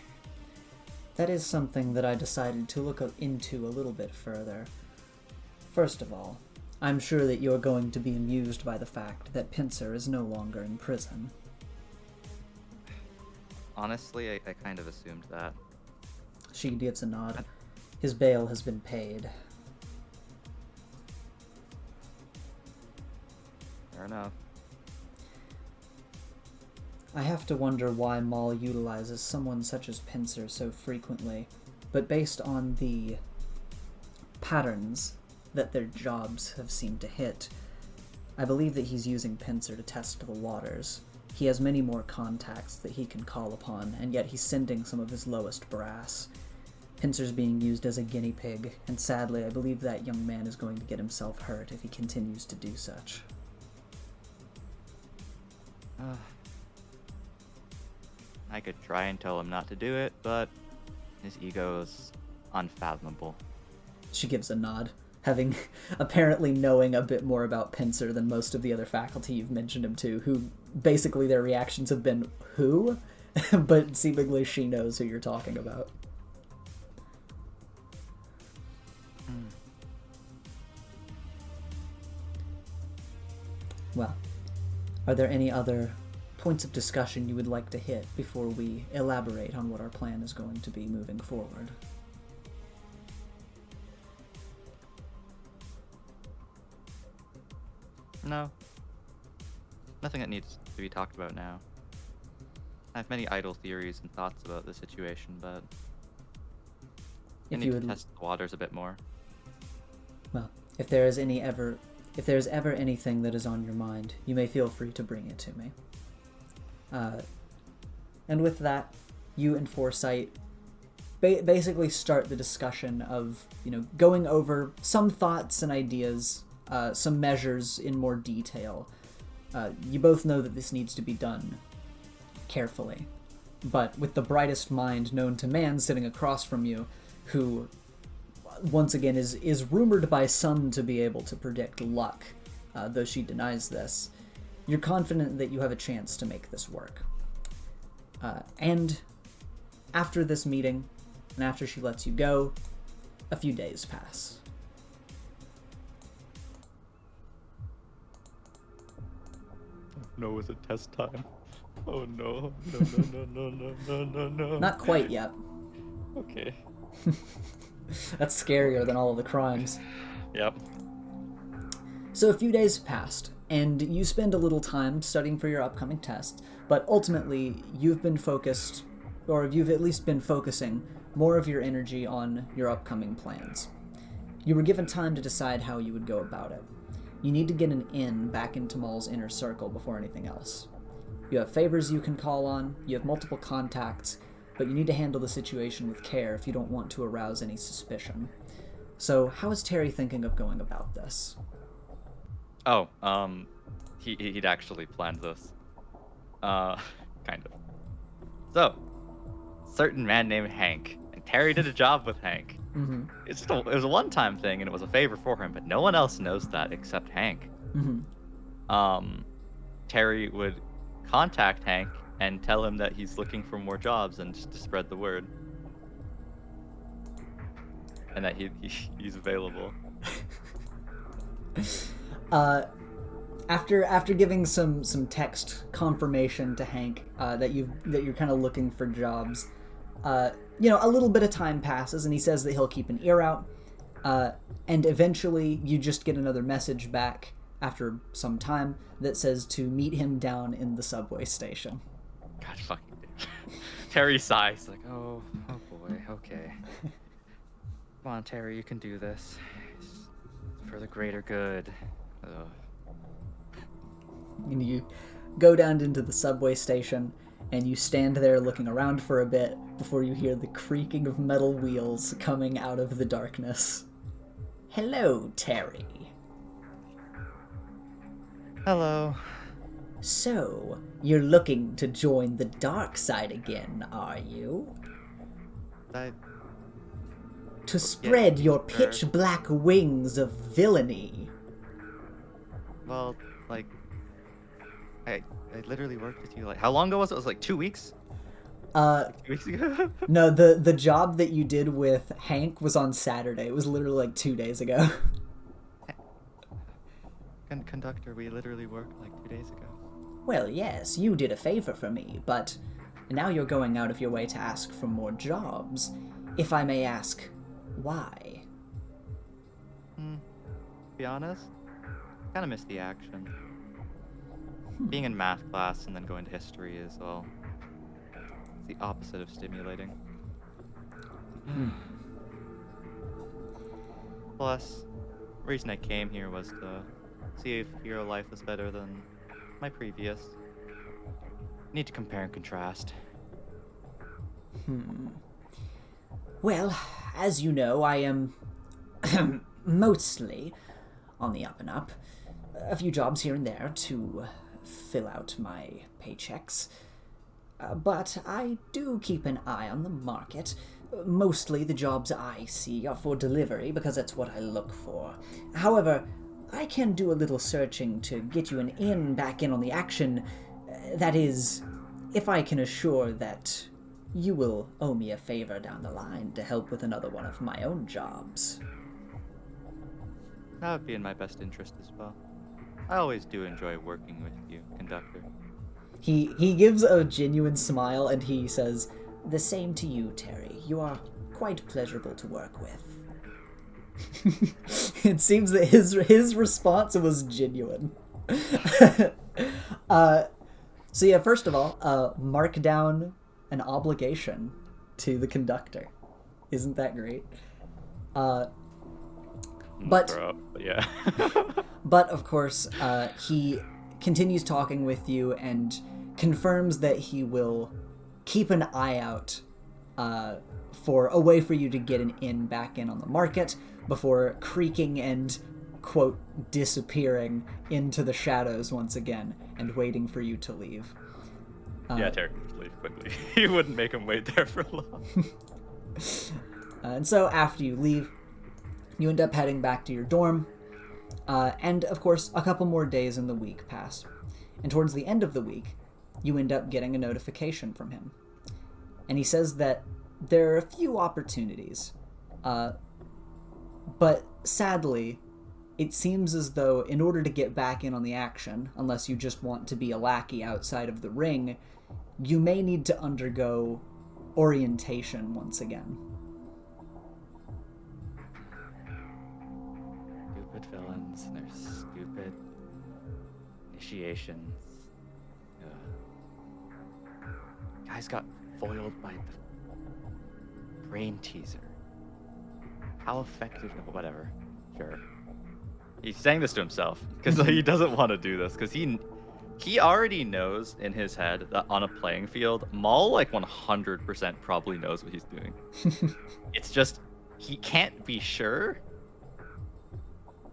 [SPEAKER 1] That is something that I decided to look into a little bit further. First of all, I'm sure that you're going to be amused by the fact that Pincer is no longer in prison.
[SPEAKER 2] Honestly, I kind of assumed that.
[SPEAKER 1] She gives a nod. His bail has been paid.
[SPEAKER 2] Fair enough.
[SPEAKER 1] I have to wonder why Maul utilizes someone such as Pincer so frequently, but based on the patterns that their jobs have seemed to hit, I believe that he's using Pincer to test the waters. He has many more contacts that he can call upon, and yet he's sending some of his lowest brass. Pincer's being used as a guinea pig, and sadly I believe that young man is going to get himself hurt if he continues to do such.
[SPEAKER 2] I could try and tell him not to do it, but his ego is unfathomable.
[SPEAKER 1] She gives a nod, having apparently knowing a bit more about Pincer than most of the other faculty you've mentioned him to, who basically their reactions have been, who? But seemingly she knows who you're talking about. Well, are there any other points of discussion you would like to hit before we elaborate on what our plan is going to be moving forward?
[SPEAKER 2] No. Nothing that needs to be talked about now. I have many idle theories and thoughts about the situation, but I need to test the waters a bit more.
[SPEAKER 1] Well, if there is ever anything that is on your mind, you may feel free to bring it to me. And with that, you and Foresight basically start the discussion of, going over some thoughts and ideas, some measures in more detail. You both know that this needs to be done carefully, but with the brightest mind known to man sitting across from you, who, once again, is rumored by some to be able to predict luck, though she denies this, you're confident that you have a chance to make this work. And after this meeting, and after she lets you go, a few days pass.
[SPEAKER 2] No, it's a test time. Oh no. No.
[SPEAKER 1] Not quite yet.
[SPEAKER 2] Okay.
[SPEAKER 1] That's scarier than all of the crimes.
[SPEAKER 2] Yep.
[SPEAKER 1] So a few days passed, and you spend a little time studying for your upcoming test, but ultimately you've been focused, or you've at least been focusing more of your energy on your upcoming plans. You were given time to decide how you would go about it. You need to get an in back into Maul's inner circle before anything else. You have favors you can call on, you have multiple contacts, but you need to handle the situation with care if you don't want to arouse any suspicion. So, how is Terry thinking of going about this?
[SPEAKER 2] Oh, he'd actually planned this. Kind of. So, certain man named Hank, and Terry did a job with Hank.
[SPEAKER 1] Mm-hmm.
[SPEAKER 2] It was a one-time thing, and it was a favor for him, but no one else knows that except Hank.
[SPEAKER 1] Mm-hmm.
[SPEAKER 2] Terry would contact Hank and tell him that he's looking for more jobs and just to spread the word. And that he's available.
[SPEAKER 1] After giving some text confirmation to Hank that you're kind of looking for jobs, a little bit of time passes, and he says that he'll keep an ear out. And eventually, you just get another message back after some time that says to meet him down in the subway station.
[SPEAKER 2] God fucking damn. Terry sighs like, oh boy, okay. Come on, Terry, you can do this. It's for the greater good.
[SPEAKER 1] And you go down into the subway station, and you stand there looking around for a bit before you hear the creaking of metal wheels coming out of the darkness. Hello, Terry.
[SPEAKER 2] Hello.
[SPEAKER 1] So, you're looking to join the dark side again, are you? To spread your pitch-black wings of villainy.
[SPEAKER 2] Well, like, I literally worked with you, like, how long ago was it? It was like 2 weeks? 2 weeks ago?
[SPEAKER 1] No, the job that you did with Hank was on Saturday. It was literally like 2 days ago.
[SPEAKER 2] Conductor, we literally worked like 2 days ago.
[SPEAKER 1] Well, yes, you did a favor for me, but now you're going out of your way to ask for more jobs. If I may ask, why?
[SPEAKER 2] To be honest, kind of miss the action. Being in math class and then going to history is, well, it's the opposite of stimulating. Plus, the reason I came here was to see if hero life was better than my previous. Need to compare and contrast.
[SPEAKER 1] Well, as you know, I am mostly on the up and up. A few jobs here and there to fill out my paychecks. But I do keep an eye on the market. Mostly the jobs I see are for delivery because that's what I look for. However, I can do a little searching to get you an in back in on the action. That is, if I can assure that you will owe me a favor down the line to help with another one of my own jobs.
[SPEAKER 2] That would be in my best interest as well. I always do enjoy working with you, Conductor.
[SPEAKER 1] He gives a genuine smile and he says, "The same to you, Terry. You are quite pleasurable to work with." It seems that his response was genuine. So yeah, first of all, mark down an obligation to the Conductor. Isn't that great? But
[SPEAKER 2] yeah.
[SPEAKER 1] But of course, he continues talking with you and confirms that he will keep an eye out for a way for you to get an in back in on the market before creaking and, quote, disappearing into the shadows once again and waiting for you to leave.
[SPEAKER 2] Yeah, Terry, leave quickly. You wouldn't make him wait there for long.
[SPEAKER 1] And so after you leave, you end up heading back to your dorm. And, of course, a couple more days in the week pass. And towards the end of the week, you end up getting a notification from him. And he says that there are a few opportunities. But sadly, it seems as though in order to get back in on the action, unless you just want to be a lackey outside of the ring, you may need to undergo orientation once again.
[SPEAKER 2] Stupid villains and their stupid initiations. Guys got foiled by the Brainteaser. How effective? Whatever. Sure. He's saying this to himself because he doesn't want to do this because he already knows in his head that on a playing field, Maul like 100% probably knows what he's doing. It's just he can't be sure,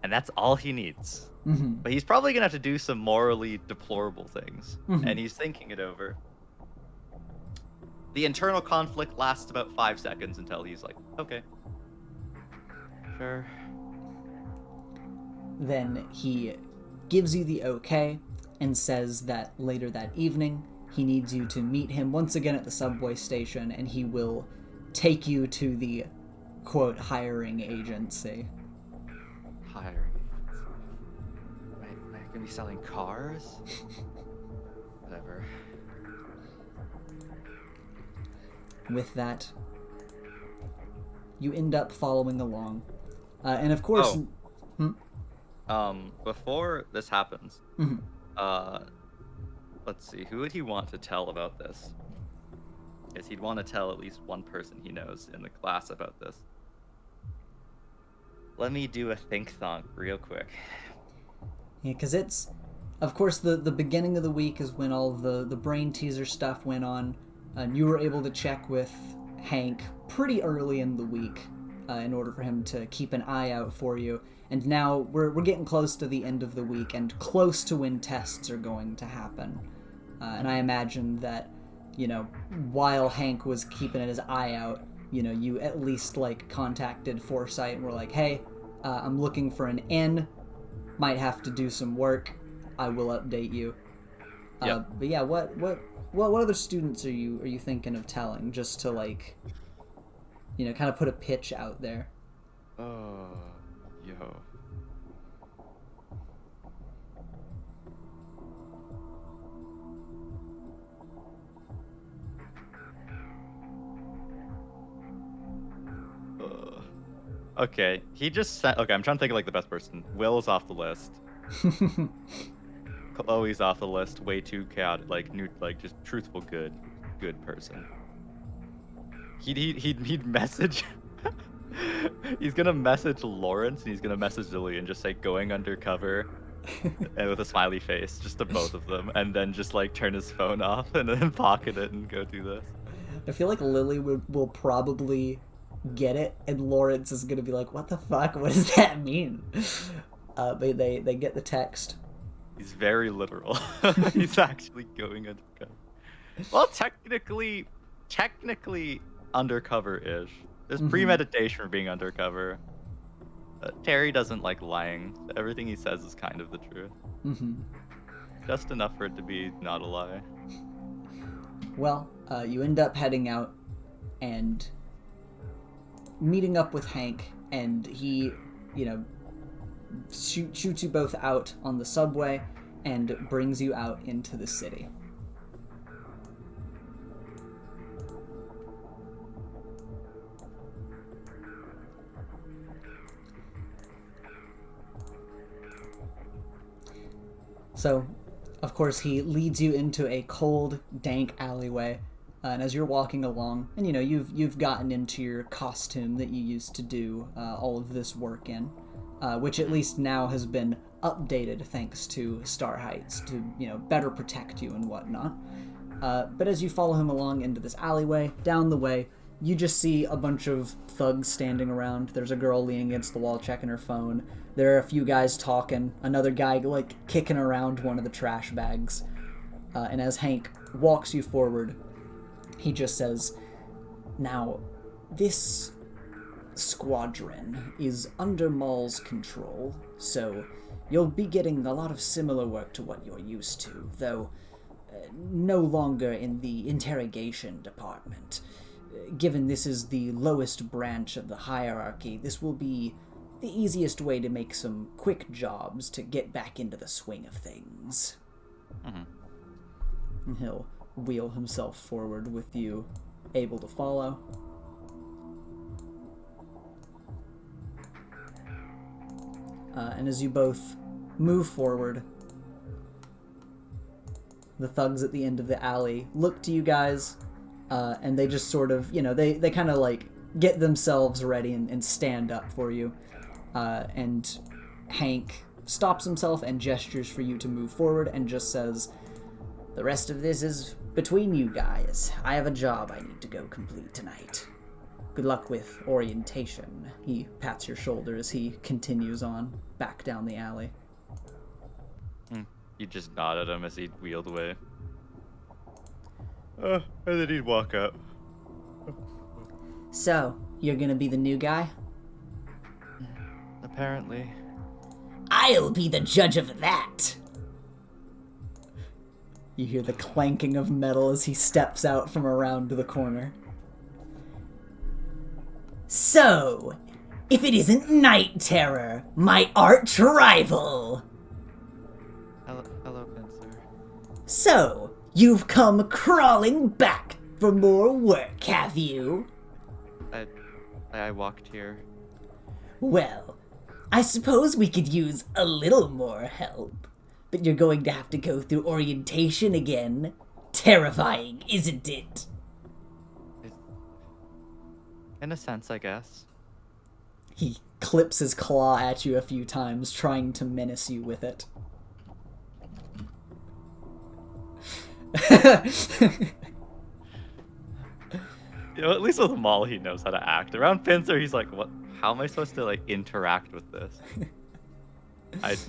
[SPEAKER 2] and that's all he needs.
[SPEAKER 1] Mm-hmm.
[SPEAKER 2] But he's probably gonna have to do some morally deplorable things,
[SPEAKER 1] Mm-hmm.
[SPEAKER 2] and he's thinking it over. The internal conflict lasts about 5 seconds until he's like, okay, sure.
[SPEAKER 1] Then he gives you the okay and says that later that evening he needs you to meet him once again at the subway station and he will take you to the, quote, hiring agency.
[SPEAKER 2] Hiring. Am I gonna be selling cars? Whatever.
[SPEAKER 1] With that, you end up following along. And of course...
[SPEAKER 2] Before this happens,
[SPEAKER 1] Mhm.
[SPEAKER 2] let's see, who would he want to tell about this? Because he'd want to tell at least one person he knows in the class about this. Let me do a think-thonk real quick.
[SPEAKER 1] Yeah, because it's... Of course, the beginning of the week is when all the Brainteaser stuff went on, and you were able to check with Hank pretty early in the week in order for him to keep an eye out for you. And now we're getting close to the end of the week and close to when tests are going to happen. And I imagine that, you know, while Hank was keeping his eye out, you know, you at least, like, contacted Foresight and were like, hey, I'm looking for an N, might have to do some work, I will update you.
[SPEAKER 2] Yep.
[SPEAKER 1] But yeah, what other students are you thinking of telling, just to, like, you know, kind of put a pitch out there?
[SPEAKER 2] Yo. Okay, he just sent... Okay, I'm trying to think of, like, the best person. Will's off the list. Chloe's off the list. Way too chaotic, like just truthful, good person. He'd message... He's gonna message Lawrence, and he's gonna message Lily and just say, going undercover, and with a smiley face, just to both of them, and then just, like, turn his phone off, and then pocket it and go do this.
[SPEAKER 1] I feel like Lily will probably get it, and Lawrence is gonna be like, what the fuck? What does that mean? But they get the text.
[SPEAKER 2] He's very literal. He's actually going undercover. Well, technically undercover-ish. There's premeditation for being undercover. Terry doesn't like lying. So everything he says is kind of the truth. Just enough for it to be not a lie.
[SPEAKER 1] Well, you end up heading out and meeting up with Hank, and he, you know, shoots you both out on the subway and brings you out into the city. So, of course, he leads you into a cold, dank alleyway, and as you're walking along, and you know, you've gotten into your costume that you used to do all of this work in, which at least now has been updated thanks to Star Heights to, you know, better protect you and whatnot. But as you follow him along into this alleyway, down the way, you just see a bunch of thugs standing around. There's a girl leaning against the wall checking her phone. There are a few guys talking. Another guy, like, kicking around one of the trash bags. And as Hank walks you forward, he just says, now, this squadron is under Maul's control, so you'll be getting a lot of similar work to what you're used to, though no longer in the interrogation department. Given this is the lowest branch of the hierarchy, this will be the easiest way to make some quick jobs to get back into the swing of things. And he'll wheel himself forward with you able to follow. And as you both move forward, the thugs at the end of the alley look to you guys, and they just sort of, you know, they kind of like get themselves ready and stand up for you. And Hank stops himself and gestures for you to move forward and just says, the rest of this is between you guys. I have a job I need to go complete tonight. Good luck with orientation. He pats your shoulder as he continues on back down the alley.
[SPEAKER 2] You just nod at him as he wheeled away. And then he'd walk up.
[SPEAKER 1] So, you're gonna be the new guy?
[SPEAKER 2] Apparently.
[SPEAKER 1] I'll be the judge of that! You hear the clanking of metal as he steps out from around the corner. So, if it isn't Night Terror, my arch rival!
[SPEAKER 2] Hello, Pincer.
[SPEAKER 1] So, you've come crawling back for more work, have you?
[SPEAKER 2] I walked here.
[SPEAKER 3] Well, I suppose we could use a little more help. But you're going to have to go through orientation again. Terrifying, isn't it?
[SPEAKER 2] In a sense, I guess.
[SPEAKER 1] He clips his claw at you a few times, trying to menace you with it.
[SPEAKER 2] At least with Maul, he knows how to act. Around Pincer, he's like, "What? How am I supposed to like interact with this?"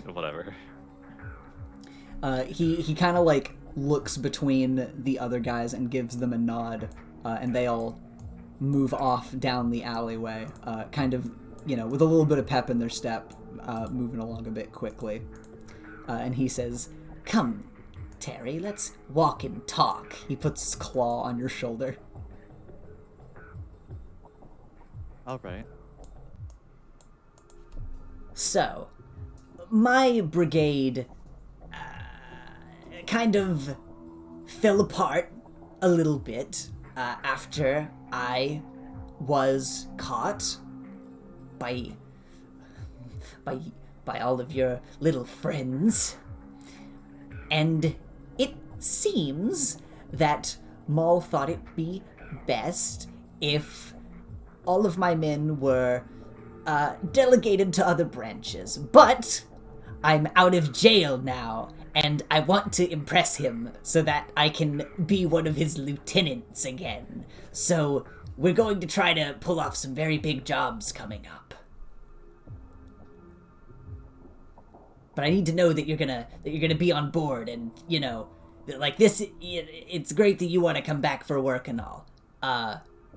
[SPEAKER 2] Whatever.
[SPEAKER 1] He kind of like looks between the other guys and gives them a nod, and they all move off down the alleyway, kind of, with a little bit of pep in their step, moving along a bit quickly. And he says,
[SPEAKER 3] "Come, Terry, let's walk and talk."
[SPEAKER 1] He puts his claw on your shoulder.
[SPEAKER 2] All right.
[SPEAKER 3] So, my brigade kind of fell apart a little bit after I was caught by all of your little friends. And it seems that Maul thought it'd be best if all of my men were delegated to other branches. But I'm out of jail now, and I want to impress him so that I can be one of his lieutenants again. So we're going to try to pull off some very big jobs coming up. But I need to know that you're gonna be on board, and like this. It's great that you want to come back for work and all.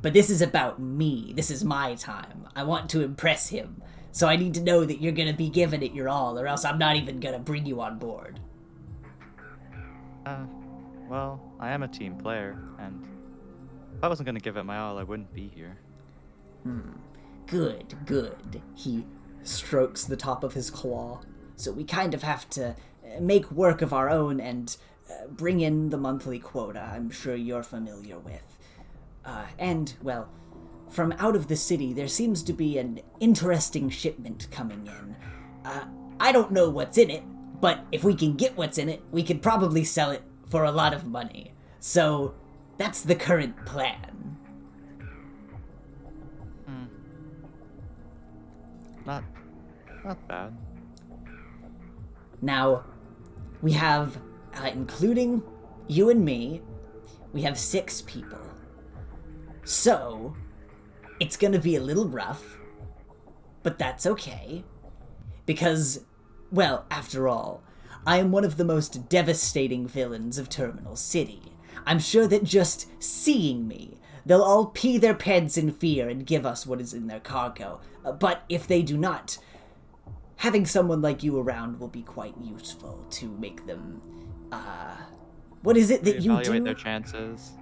[SPEAKER 3] But this is about me. This is my time. I want to impress him. So I need to know that you're gonna be giving it your all, or else I'm not even gonna bring you on board.
[SPEAKER 2] Well, I am a team player, and if I wasn't gonna give it my all, I wouldn't be here.
[SPEAKER 3] Good.
[SPEAKER 1] he strokes the top of his claw.
[SPEAKER 3] So we kind of have to make work of our own and bring in the monthly quota I'm sure you're familiar with. And, well, from out of the city, there seems to be an interesting shipment coming in. I don't know what's in it, but if we can get what's in it, we could probably sell it for a lot of money. So that's the current plan.
[SPEAKER 2] Not bad.
[SPEAKER 3] Now, we have, including you and me, we have 6 people. So, it's gonna be a little rough, but that's okay. Because, well, after all, I am one of the most devastating villains of Terminal City. I'm sure that just seeing me, they'll all pee their pants in fear and give us what is in their cargo. But if they do not, having someone like you around will be quite useful to make them, what is it that you do?
[SPEAKER 2] Evaluate their chances.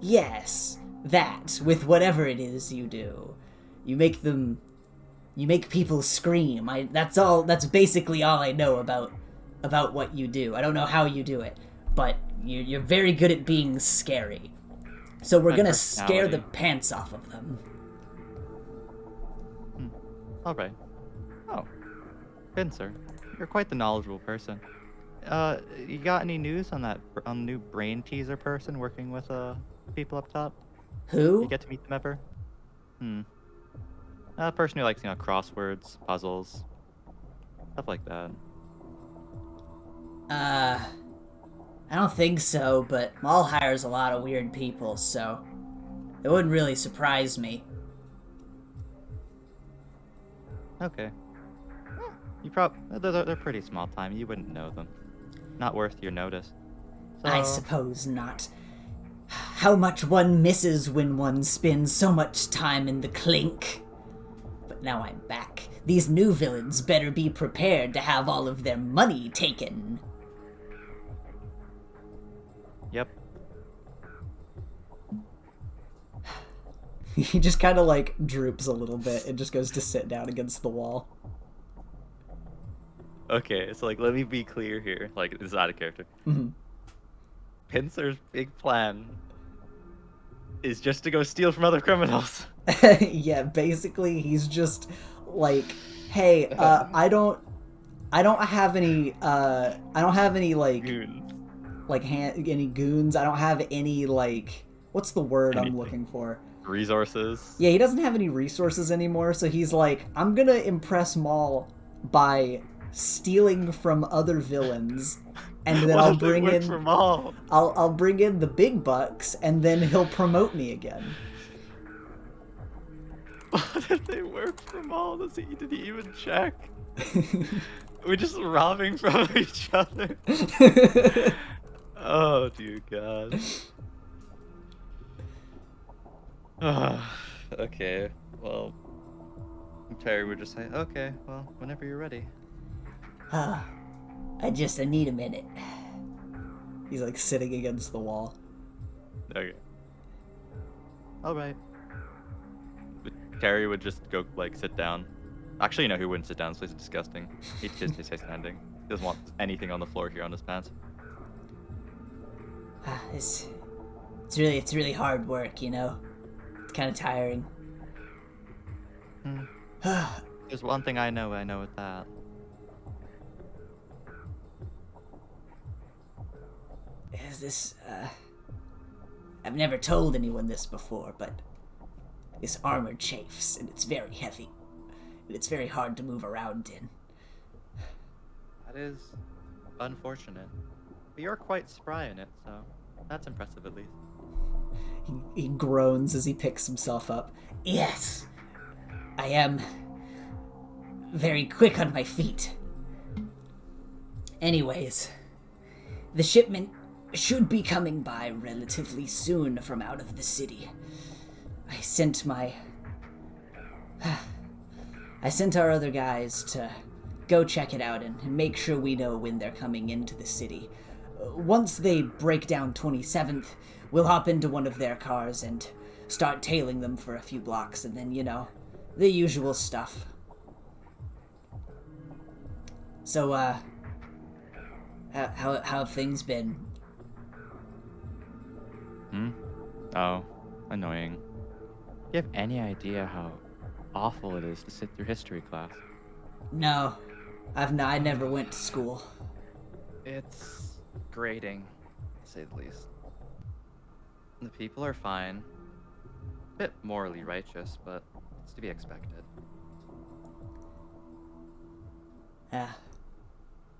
[SPEAKER 3] Yes, that, with whatever it is you do. You make people scream. That's basically all I know about what you do. I don't know how you do it, but you're very good at being scary. So we're gonna scare the pants off of them.
[SPEAKER 2] All right. Oh, Pincer, you're quite the knowledgeable person. You got any news on the new Brainteaser person working with people up top?
[SPEAKER 3] Who?
[SPEAKER 2] You get to meet them ever? A person who likes crosswords, puzzles, stuff like that.
[SPEAKER 3] I don't think so, but Maul hires a lot of weird people, so it wouldn't really surprise me.
[SPEAKER 2] Okay. They're pretty small time. You wouldn't know them. Not worth your notice. So...
[SPEAKER 3] I suppose not. How much one misses when one spends so much time in the clink. But now I'm back. These new villains better be prepared to have all of their money taken.
[SPEAKER 2] Yep.
[SPEAKER 1] He just kind of like droops a little bit and just goes to sit down against the wall.
[SPEAKER 2] Okay, so let me be clear here. This is out of character.
[SPEAKER 1] Mm-hmm.
[SPEAKER 2] Pincer's big plan is just to go steal from other criminals.
[SPEAKER 1] Yeah, basically he's just like, hey, I don't have any like
[SPEAKER 2] Goons.
[SPEAKER 1] any goons. I don't have any like, what's the word
[SPEAKER 2] Anything.
[SPEAKER 1] I'm looking for?
[SPEAKER 2] Resources.
[SPEAKER 1] Yeah, he doesn't have any resources anymore, so he's like, I'm gonna impress Maul by stealing from other villains, and then
[SPEAKER 2] What
[SPEAKER 1] I'll
[SPEAKER 2] if they
[SPEAKER 1] bring
[SPEAKER 2] work
[SPEAKER 1] in
[SPEAKER 2] for Maul?
[SPEAKER 1] I'll bring in the big bucks, and then he'll promote me again.
[SPEAKER 2] What if they work for Maul? Did he even check? We're just robbing from each other. Oh dear God. Okay, well, Terry would just say, okay, well, whenever you're ready.
[SPEAKER 3] I need a minute.
[SPEAKER 1] He's like sitting against the wall.
[SPEAKER 2] Okay. All right. Terry would just go, like, sit down. Actually, no, he wouldn't sit down. This place is disgusting. He'd just stay standing. He doesn't want anything on the floor here on his pants.
[SPEAKER 3] It's really hard work, you know? It's kind of tiring.
[SPEAKER 2] There's one thing I know with that.
[SPEAKER 3] Is this, I've never told anyone this before, but this armor chafes, and it's very heavy. And it's very hard to move around in.
[SPEAKER 2] That is unfortunate. But you're quite spry in it, so that's impressive at least.
[SPEAKER 1] He groans as he picks himself up.
[SPEAKER 3] Yes, I am very quick on my feet. Anyways, the shipment should be coming by relatively soon from out of the city. I sent our other guys to go check it out and make sure we know when they're coming into the city. Once they break down 27th, we'll hop into one of their cars and start tailing them for a few blocks, and then, you know, the usual stuff. So, how have things been?
[SPEAKER 2] Oh, annoying. Do you have any idea how awful it is to sit through history class?
[SPEAKER 3] No, I never went to school.
[SPEAKER 2] It's grating, to say the least. The people are fine. A bit morally righteous, but it's to be expected.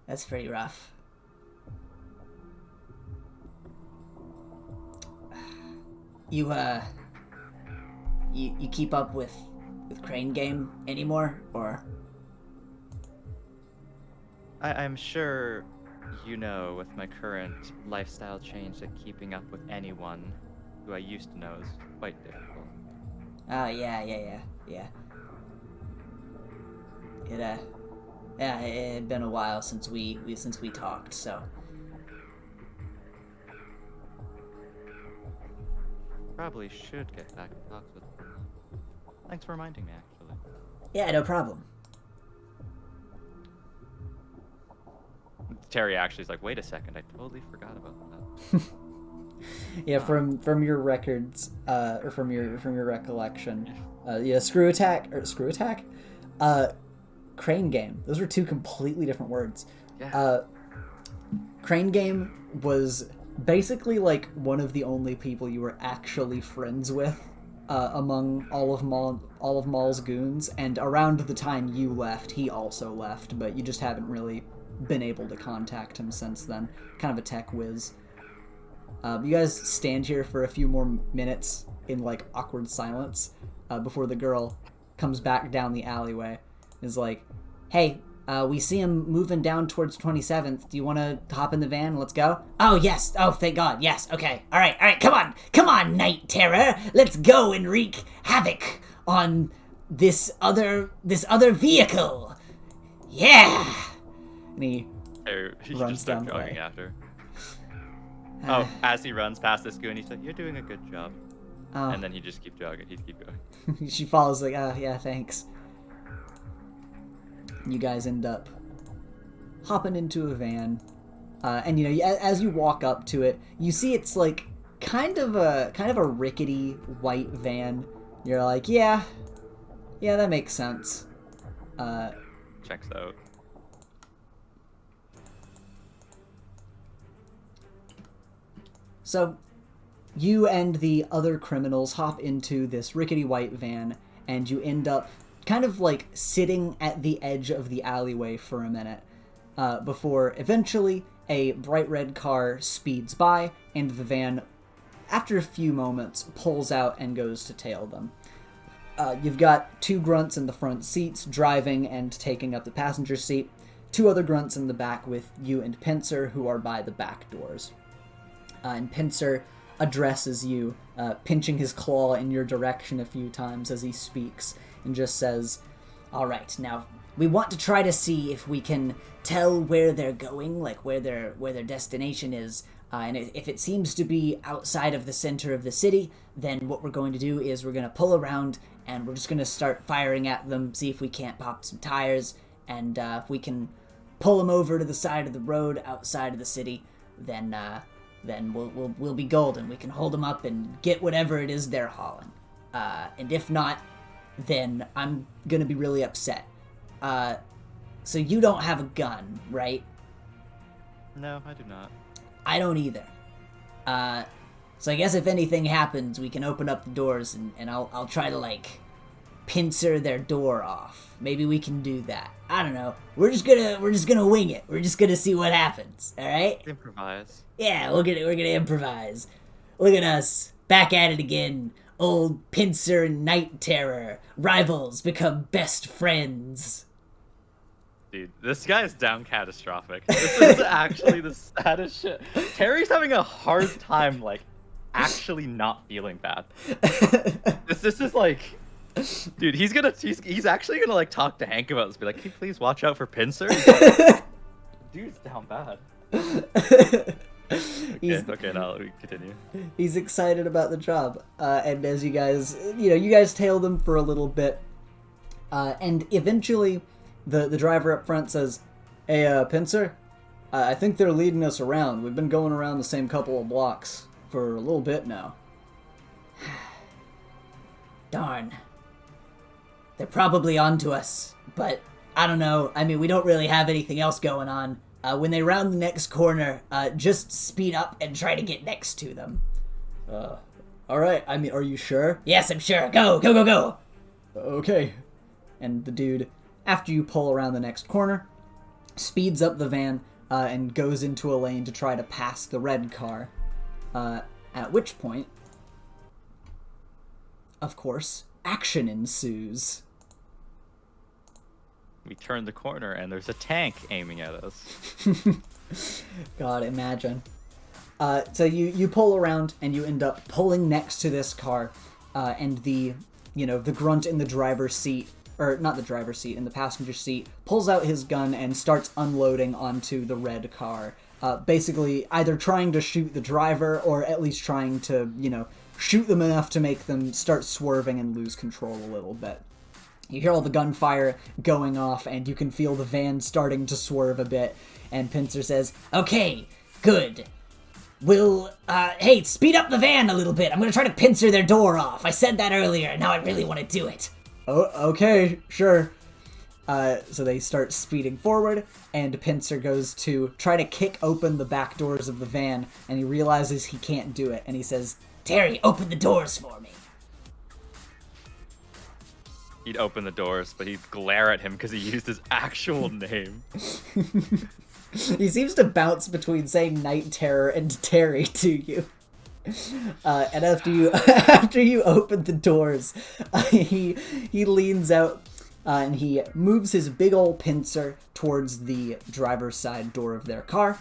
[SPEAKER 3] That's pretty rough. You keep up with Crane Game anymore, or?
[SPEAKER 2] I'm sure you know with my current lifestyle change that keeping up with anyone who I used to know is quite difficult.
[SPEAKER 3] Oh, yeah. It had been a while since we talked, so.
[SPEAKER 2] Probably should get back in talks with them. Thanks for reminding me, actually.
[SPEAKER 3] Yeah, no problem.
[SPEAKER 2] Terry actually is like, wait a second, I totally forgot about that.
[SPEAKER 1] Yeah, from your records, or from your recollection, yeah, screw attack, Crane Game. Those were two completely different words.
[SPEAKER 2] Yeah.
[SPEAKER 1] Crane Game was basically like one of the only people you were actually friends with among all of Maul's goons, and around the time you left, he also left, but you just haven't really been able to contact him since then. Kind of a tech whiz. You guys stand here for a few more minutes in like awkward silence before the girl comes back down the alleyway. Is like, hey, we see him moving down towards 27th. Do you want to hop in the van? Let's go.
[SPEAKER 3] Oh, yes. Oh, thank God. Yes. Okay. All right. Come on, Night Terror. Let's go and wreak havoc on this other vehicle. Yeah.
[SPEAKER 1] And he runs
[SPEAKER 2] just start
[SPEAKER 1] down the
[SPEAKER 2] jogging
[SPEAKER 1] way.
[SPEAKER 2] after. Oh, as he runs past this goon, he's like, "You're doing a good job."
[SPEAKER 1] Oh.
[SPEAKER 2] And then he just keep jogging. He'd keep going.
[SPEAKER 1] She follows like, oh, yeah, thanks. You guys end up hopping into a van. And, you know, as you walk up to it, you see it's, like, kind of a rickety white van. You're like, yeah, that makes sense.
[SPEAKER 2] Checks out.
[SPEAKER 1] So, you and the other criminals hop into this rickety white van, and you end up kind of like sitting at the edge of the alleyway for a minute, before eventually a bright red car speeds by, and the van, after a few moments, pulls out and goes to tail them. You've got 2 grunts in the front seats, driving and taking up the passenger seat, 2 other grunts in the back with you and Pincer, who are by the back doors. And Pincer addresses you, pinching his claw in your direction a few times as he speaks, and just says,
[SPEAKER 3] "All right, now we want to try to see if we can tell where they're going, like where their destination is. And if it seems to be outside of the center of the city, then what we're going to do is we're going to pull around and we're just going to start firing at them, see if we can't pop some tires, and if we can pull them over to the side of the road outside of the city, then we'll be golden. We can hold them up and get whatever it is they're hauling. And if not, then I'm going to be really upset. So you don't have a gun, right?"
[SPEAKER 2] No, I do not.
[SPEAKER 3] "I don't either. So I guess if anything happens, we can open up the doors and I'll try to, like, pincer their door off. Maybe we can do that. I don't know. We're just gonna wing it. We're just gonna see what happens, alright?"
[SPEAKER 2] Improvise.
[SPEAKER 3] "Yeah, we're gonna improvise. Look at us, back at it again. Old Pincer and Night Terror. Rivals become best friends."
[SPEAKER 2] Dude, this guy is down catastrophic. This is actually the saddest shit. Terry's having a hard time, like, actually not feeling bad. This is like, dude, he's actually gonna like talk to Hank about this. Be like, "Can you please watch out for Pincer?" Dude's down bad. Okay, now let me continue.
[SPEAKER 1] He's excited about the job, and as you guys tail them for a little bit, and eventually the driver up front says, "Hey, Pincer, I think they're leading us around. We've been going around the same couple of blocks for a little bit now."
[SPEAKER 3] Darn. They're probably onto us, but I don't know. I mean, we don't really have anything else going on. When they round the next corner, just speed up and try to get next to them.
[SPEAKER 1] Alright, I mean, are you sure?
[SPEAKER 3] "Yes, I'm sure. Go, go, go, go."
[SPEAKER 1] Okay. And the dude, after you pull around the next corner, speeds up the van, and goes into a lane to try to pass the red car. At which point, of course, action ensues.
[SPEAKER 2] We turn the corner and there's a tank aiming at us.
[SPEAKER 1] God, imagine. So you pull around and you end up pulling next to this car, and the grunt in the driver's seat, or not the driver's seat, in the passenger seat, pulls out his gun and starts unloading onto the red car. Basically either trying to shoot the driver or at least trying to, shoot them enough to make them start swerving and lose control a little bit. You hear all the gunfire going off, and you can feel the van starting to swerve a bit, and Pincer says,
[SPEAKER 3] "Okay, good. We'll, hey, speed up the van a little bit. I'm gonna try to pincer their door off. I said that earlier, and now I really want to do it."
[SPEAKER 1] "Oh, okay, sure." So they start speeding forward, and Pincer goes to try to kick open the back doors of the van, and he realizes he can't do it, and he says,
[SPEAKER 3] "Terry, open the doors for me."
[SPEAKER 2] He'd open the doors, but he'd glare at him because he used his actual name.
[SPEAKER 1] He seems to bounce between saying Night Terror and Terry to you. And after you open the doors, he leans out, and he moves his big ol' pincer towards the driver's side door of their car.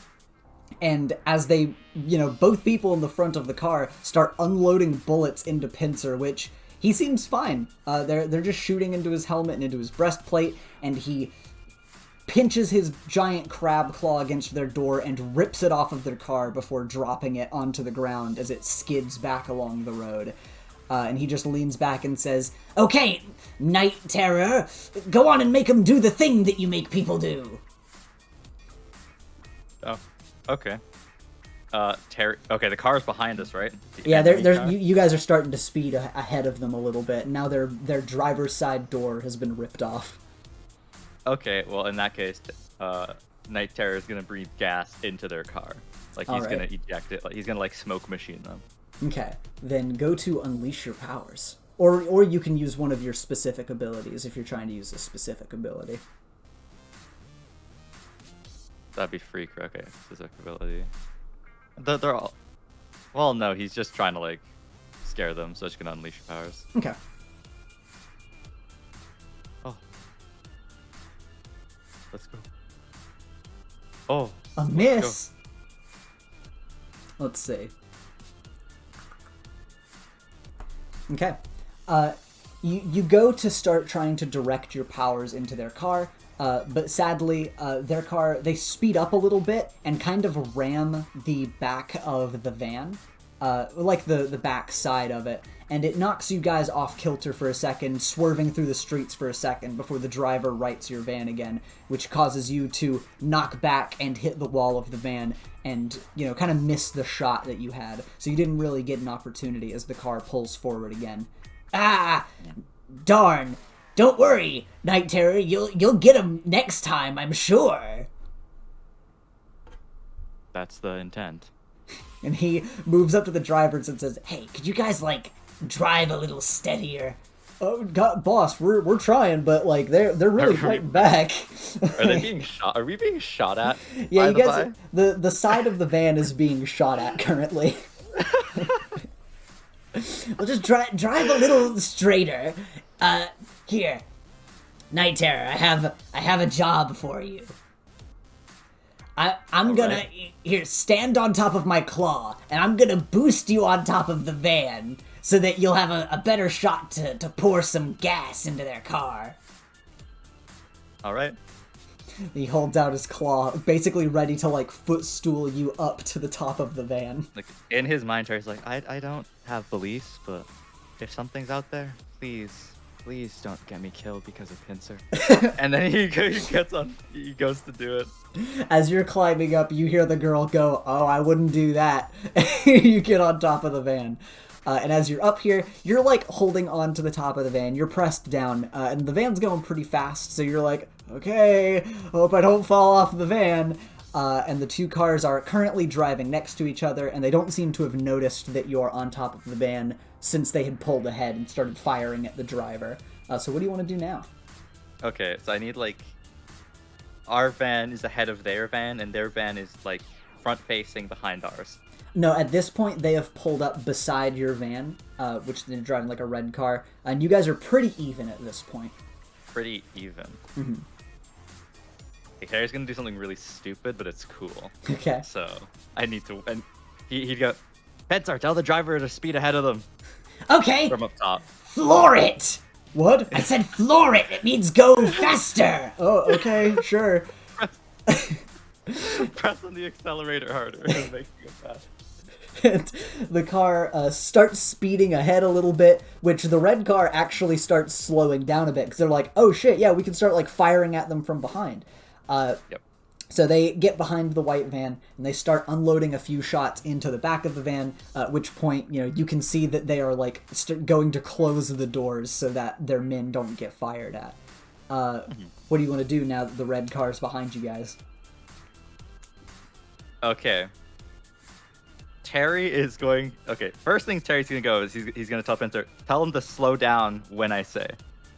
[SPEAKER 1] And as they, both people in the front of the car start unloading bullets into Pincer, which he seems fine. They're just shooting into his helmet and into his breastplate, and he pinches his giant crab claw against their door and rips it off of their car before dropping it onto the ground as it skids back along the road. And he just leans back and says,
[SPEAKER 3] "Okay, Night Terror, go on and make them do the thing that you make people do."
[SPEAKER 2] Oh, okay. Okay, the car's behind us, right?
[SPEAKER 1] Yeah, you guys are starting to speed ahead of them a little bit. Now their driver's side door has been ripped off.
[SPEAKER 2] Okay, well in that case, Night Terror is gonna breathe gas into their car. Like he's gonna eject it. Like he's gonna like smoke machine them.
[SPEAKER 1] Okay, then go to unleash your powers, or you can use one of your specific abilities if you're trying to use a specific ability.
[SPEAKER 2] That'd be freak. Okay, specific ability. They're all. Well, no, he's just trying to like scare them, so it's gonna unleash your powers.
[SPEAKER 1] Okay.
[SPEAKER 2] Oh. Let's go. Oh.
[SPEAKER 1] A miss. Let's see. Okay. You go to start trying to direct your powers into their car, but sadly, their car, they speed up a little bit and kind of ram the back of the van, like the back side of it, and it knocks you guys off kilter for a second, swerving through the streets for a second before the driver rights your van again, which causes you to knock back and hit the wall of the van and, you know, kind of miss the shot that you had. So you didn't really get an opportunity as the car pulls forward again.
[SPEAKER 3] Ah! Darn! Don't worry, Night Terror, you'll get him next time, I'm sure.
[SPEAKER 2] That's the intent.
[SPEAKER 1] And he moves up to the drivers and says, "Hey,
[SPEAKER 3] Could you guys, like, drive a little steadier?
[SPEAKER 1] oh, God, boss, we're trying, but like they're really fighting back."
[SPEAKER 2] Are they being shot? Are we being shot at?
[SPEAKER 1] Yeah, you guys. The side of the van is being shot at currently.
[SPEAKER 3] We'll just drive a little straighter. Here, Night Terror, I have a job for you. I'm gonna here stand on top of my claw, and I'm gonna boost you on top of the van so that you'll have a better shot to pour some gas into their car.
[SPEAKER 2] All right.
[SPEAKER 1] He holds out his claw, basically ready to like footstool you up to the top of the van.
[SPEAKER 2] Like in his mind, Terry's like, I don't have beliefs, but if something's out there, please don't get me killed because of Pincer. And then he goes to do it.
[SPEAKER 1] As you're climbing up, you hear the girl go, "Oh, I wouldn't do that." You get on top of the van. And as you're up here, you're like holding on to the top of the van. You're pressed down, and the van's going pretty fast, so you're like, "Okay, hope I don't fall off the van." And the two cars are currently driving next to each other, and they don't seem to have noticed that you're on top of the van since they had pulled ahead and started firing at the driver. So what do you want to do now?
[SPEAKER 2] Okay, so I need like... Our van is ahead of their van, and their van is like front-facing behind ours.
[SPEAKER 1] No, at this point, they have pulled up beside your van, which they're driving like a red car, and you guys are pretty even at this point.
[SPEAKER 2] Pretty even.
[SPEAKER 1] Mm-hmm.
[SPEAKER 2] Okay, Harry's gonna do something really stupid, but it's cool.
[SPEAKER 1] Okay.
[SPEAKER 2] So, I need to... And he'd go, "Pincer, tell the driver to speed ahead of them."
[SPEAKER 3] Okay,
[SPEAKER 2] From up top.
[SPEAKER 3] floor it!
[SPEAKER 1] What?
[SPEAKER 3] I said floor it! It means go faster!
[SPEAKER 1] Oh, okay, sure.
[SPEAKER 2] Press on the accelerator harder and make it go fast.
[SPEAKER 1] And the car starts speeding ahead a little bit, which the red car actually starts slowing down a bit, because they're like, "Oh shit, yeah, we can start like firing at them from behind."
[SPEAKER 2] Yep.
[SPEAKER 1] So they get behind the white van, and they start unloading a few shots into the back of the van, at which point, you know, you can see that they are like going to close the doors so that their men don't get fired at. What do you want to do now that the red car's behind you guys?
[SPEAKER 2] Okay. Terry is going... Okay, first thing Terry's going to go is he's going to tell Pincer, tell him to slow down when I say.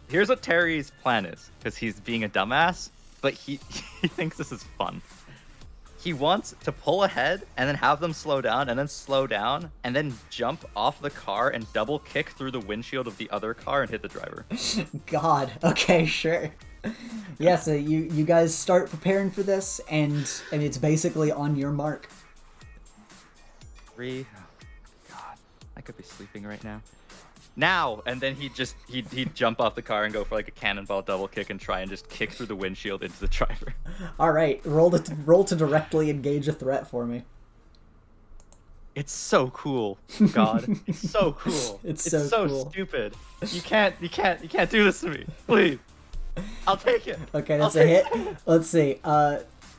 [SPEAKER 2] Here's what Terry's plan is, because he's being a dumbass, but he thinks this is fun. He wants to pull ahead and then have them slow down and then slow down and then jump off the car and double kick through the windshield of the other car and hit the driver.
[SPEAKER 1] God. Okay, sure. Yeah, so you guys start preparing for this, and it's basically on your mark.
[SPEAKER 2] 3. Oh, God. I could be sleeping right now. Now! And then he'd jump off the car and go for like a cannonball double kick and try and just kick through the windshield into the driver.
[SPEAKER 1] Alright, roll to directly engage a threat for me.
[SPEAKER 2] It's so cool, God. It's so cool.
[SPEAKER 1] It's so cool.
[SPEAKER 2] Stupid. You can't do this to me. Please. I'll take it.
[SPEAKER 1] Okay, that's a hit. Let's see.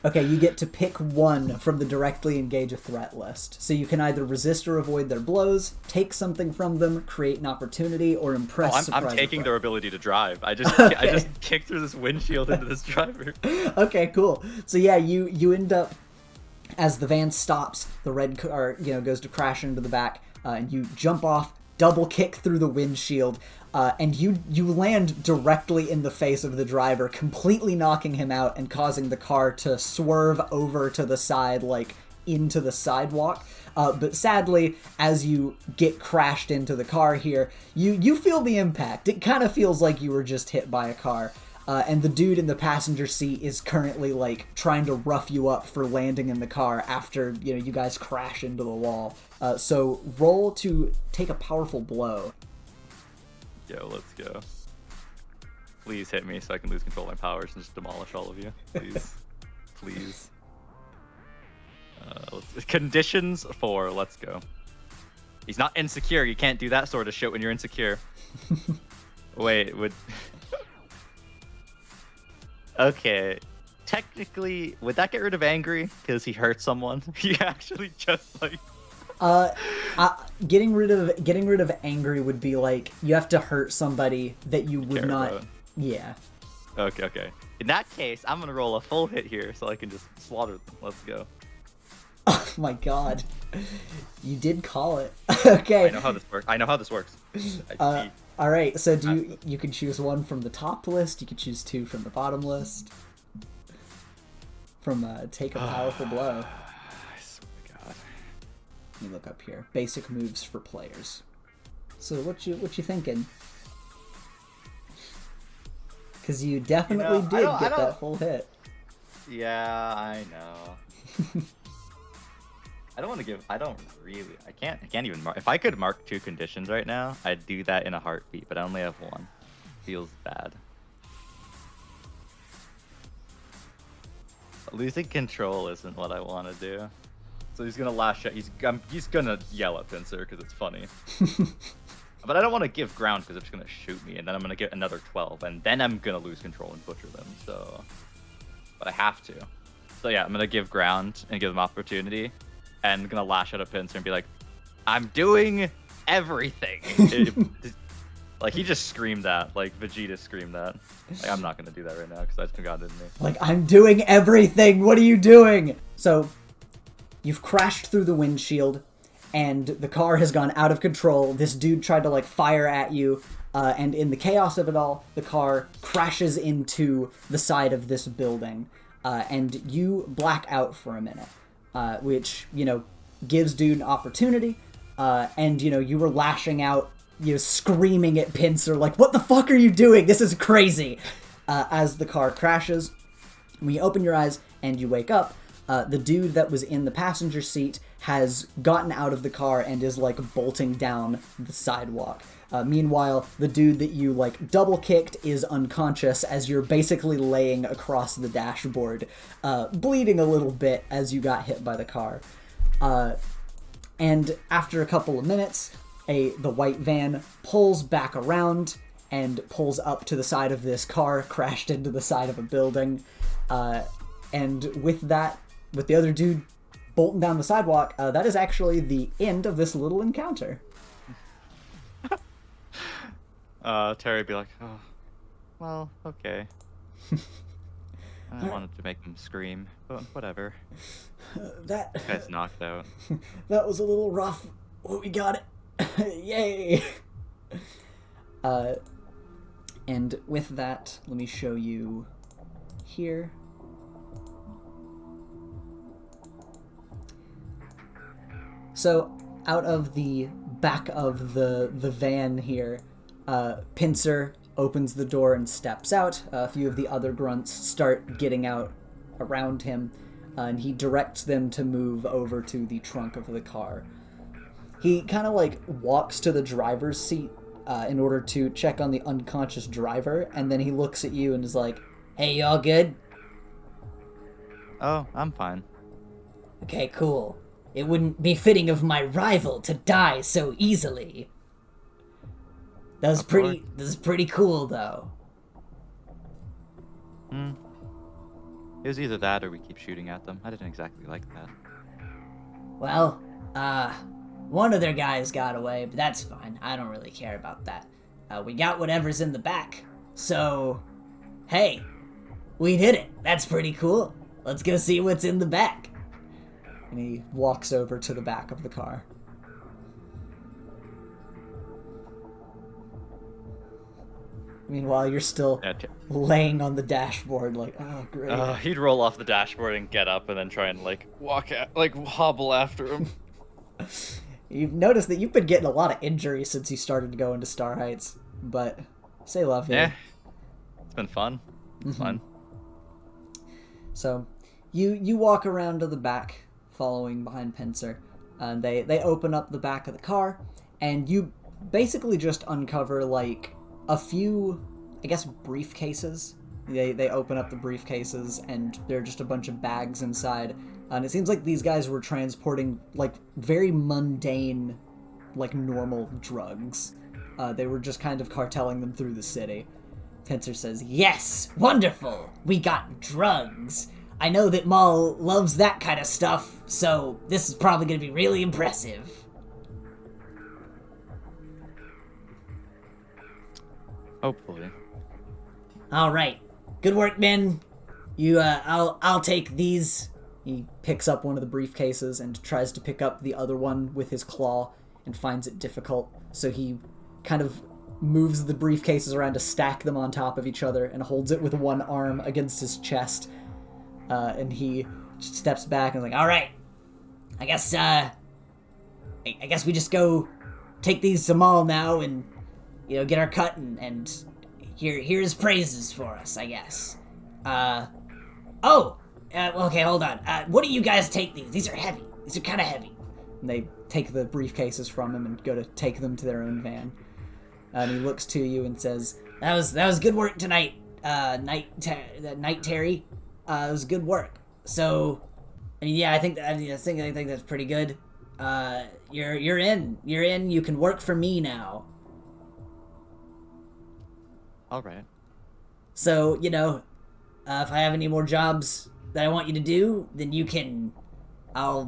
[SPEAKER 1] Okay, you get to pick one from the directly engage a threat list. So you can either resist or avoid their blows, take something from them, create an opportunity, or impress.
[SPEAKER 2] I'm taking their ability to drive. I just kicked through this windshield into this driver.
[SPEAKER 1] Okay, cool. So yeah, you end up, as the van stops, the red car goes to crash into the back, and you jump off, double kick through the windshield, and you land directly in the face of the driver, completely knocking him out and causing the car to swerve over to the side, like into the sidewalk. But sadly, as you get crashed into the car here, you feel the impact. It kind of feels like you were just hit by a car. And the dude in the passenger seat is currently, like, trying to rough you up for landing in the car after, you guys crash into the wall. So roll to take a powerful blow.
[SPEAKER 2] Yo, let's go. Please hit me so I can lose control of my powers and just demolish all of you. Please. Please. Conditions 4, let's go. He's not insecure. You can't do that sort of shit when you're insecure. Wait, would... Okay, technically, would that get rid of angry? Because he hurt someone? He actually just, like...
[SPEAKER 1] Getting rid of angry would be like, you have to hurt somebody that you would not...
[SPEAKER 2] About.
[SPEAKER 1] Yeah.
[SPEAKER 2] Okay. In that case, I'm gonna roll a full hit here so I can just slaughter them. Let's go.
[SPEAKER 1] Oh my god. You did call it. Okay.
[SPEAKER 2] I know how this works.
[SPEAKER 1] Alright, so you can choose one from the top list, you can choose two from the bottom list. From Take a Powerful Blow.
[SPEAKER 2] I swear to God.
[SPEAKER 1] Let me look up here. Basic moves for players. So what you thinking? Because you definitely did get that full hit.
[SPEAKER 2] Yeah, I know. I can't even mark. If I could mark 2 conditions right now, I'd do that in a heartbeat, but I only have 1. Feels bad. Losing control isn't what I want to do. So he's gonna lash out. He's gonna yell at Pincer because it's funny. But I don't want to give ground because they're just gonna shoot me, and then I'm gonna get another 12, and then I'm gonna lose control and butcher them. So, but I have to. So yeah, I'm gonna give ground and give them opportunity. And gonna lash out at Pincer and be like, I'm doing everything. Like, he just screamed that. Like, Vegeta screamed that. Like, I'm not gonna do that right now, because that's got it in me.
[SPEAKER 1] Like, I'm doing everything! What are you doing? So, you've crashed through the windshield, and the car has gone out of control. This dude tried to, like, fire at you, and in the chaos of it all, the car crashes into the side of this building, and you black out for a minute. Which, gives dude an opportunity, and, you were lashing out, screaming at Pincer, like, what the fuck are you doing? This is crazy! As the car crashes, when you open your eyes and you wake up, the dude that was in the passenger seat has gotten out of the car and is, like, bolting down the sidewalk. Meanwhile, the dude that you, like, double-kicked is unconscious as you're basically laying across the dashboard, bleeding a little bit as you got hit by the car. And after a couple of minutes, the white van pulls back around and pulls up to the side of this car, crashed into the side of a building. And with the other dude bolting down the sidewalk, that is actually the end of this little encounter.
[SPEAKER 2] Terry would be like, oh, well, okay. I wanted to make him scream, but whatever.
[SPEAKER 1] That
[SPEAKER 2] guy's knocked out.
[SPEAKER 1] That was a little rough. Oh, we got it. Yay! And with that, let me show you here. So, out of the back of the van here, Pincer opens the door and steps out. A few of the other grunts start getting out around him, and he directs them to move over to the trunk of the car. He kind of like walks to the driver's seat in order to check on the unconscious driver, and then he looks at you and is like, "Hey, y'all good?"
[SPEAKER 2] Oh, I'm fine.
[SPEAKER 3] Okay, cool. It wouldn't be fitting of my rival to die so easily. This is pretty cool, though.
[SPEAKER 2] It was either that or we keep shooting at them. I didn't exactly like that.
[SPEAKER 3] Well, one of their guys got away, but that's fine. I don't really care about that. We got whatever's in the back. So, hey, we did it. That's pretty cool. Let's go see what's in the back.
[SPEAKER 1] And he walks over to the back of the car. Meanwhile, you're still laying on the dashboard like, oh, great.
[SPEAKER 2] He'd roll off the dashboard and get up and then try and, hobble after him.
[SPEAKER 1] You've noticed that you've been getting a lot of injuries since you started to go into Star Heights, but say love here.
[SPEAKER 2] Yeah. It's been fun. It's fun.
[SPEAKER 1] So, you walk around to the back, following behind Pincer, and they open up the back of the car, and you basically just uncover, like, a few, I guess, briefcases. They open up the briefcases, and there are just a bunch of bags inside, and it seems like these guys were transporting, like, very mundane, like, normal drugs. They were just kind of cartelling them through the city.
[SPEAKER 3] Pincer says, yes, wonderful, we got drugs. I know that Maul loves that kind of stuff, so this is probably going to be really impressive.
[SPEAKER 2] Hopefully.
[SPEAKER 3] All right, good work, men. I'll take these.
[SPEAKER 1] He picks up one of the briefcases and tries to pick up the other one with his claw and finds it difficult, so he kind of moves the briefcases around to stack them on top of each other and holds it with one arm against his chest. And he steps back and is like, all right, I guess we just go take these to Maul now and, get our cut and here's praises for us, I guess. Okay, hold on. What do you guys take these? These are heavy. These are kind of heavy. And they take the briefcases from him and go to take them to their own van. And he looks to you and says,
[SPEAKER 3] that was good work tonight, Night Terry. It was good work. So, I mean, yeah, I think that's pretty good. You're in. You can work for me now.
[SPEAKER 2] All right.
[SPEAKER 3] So, if I have any more jobs that I want you to do, then you can. I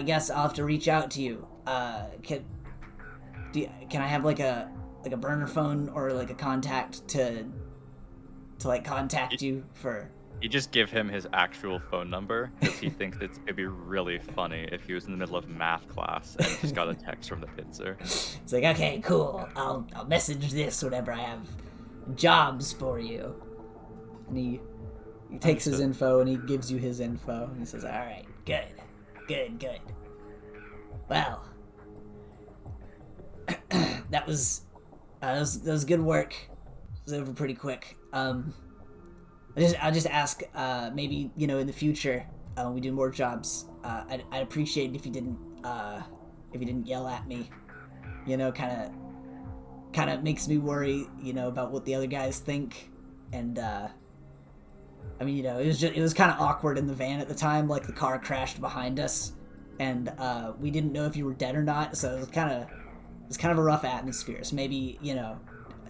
[SPEAKER 3] guess I'll have to reach out to you. Can I have like a burner phone or like a contact to contact you for?
[SPEAKER 2] You just give him his actual phone number because he thinks it'd be really funny if he was in the middle of math class and just got a text from the Pincer.
[SPEAKER 3] It's like, okay, cool. I'll message this whenever I have jobs for you.
[SPEAKER 1] And he takes his info and he gives you his info. And he says,
[SPEAKER 3] all right, good. Well, that was good work. It was over pretty quick. I'll just ask, maybe, in the future, when we do more jobs, I'd appreciate it if you didn't yell at me. Kind of makes me worry, about what the other guys think. And, I mean, it was kind of awkward in the van at the time. Like, the car crashed behind us, and we didn't know if you were dead or not. So it was kind of a rough atmosphere. So maybe,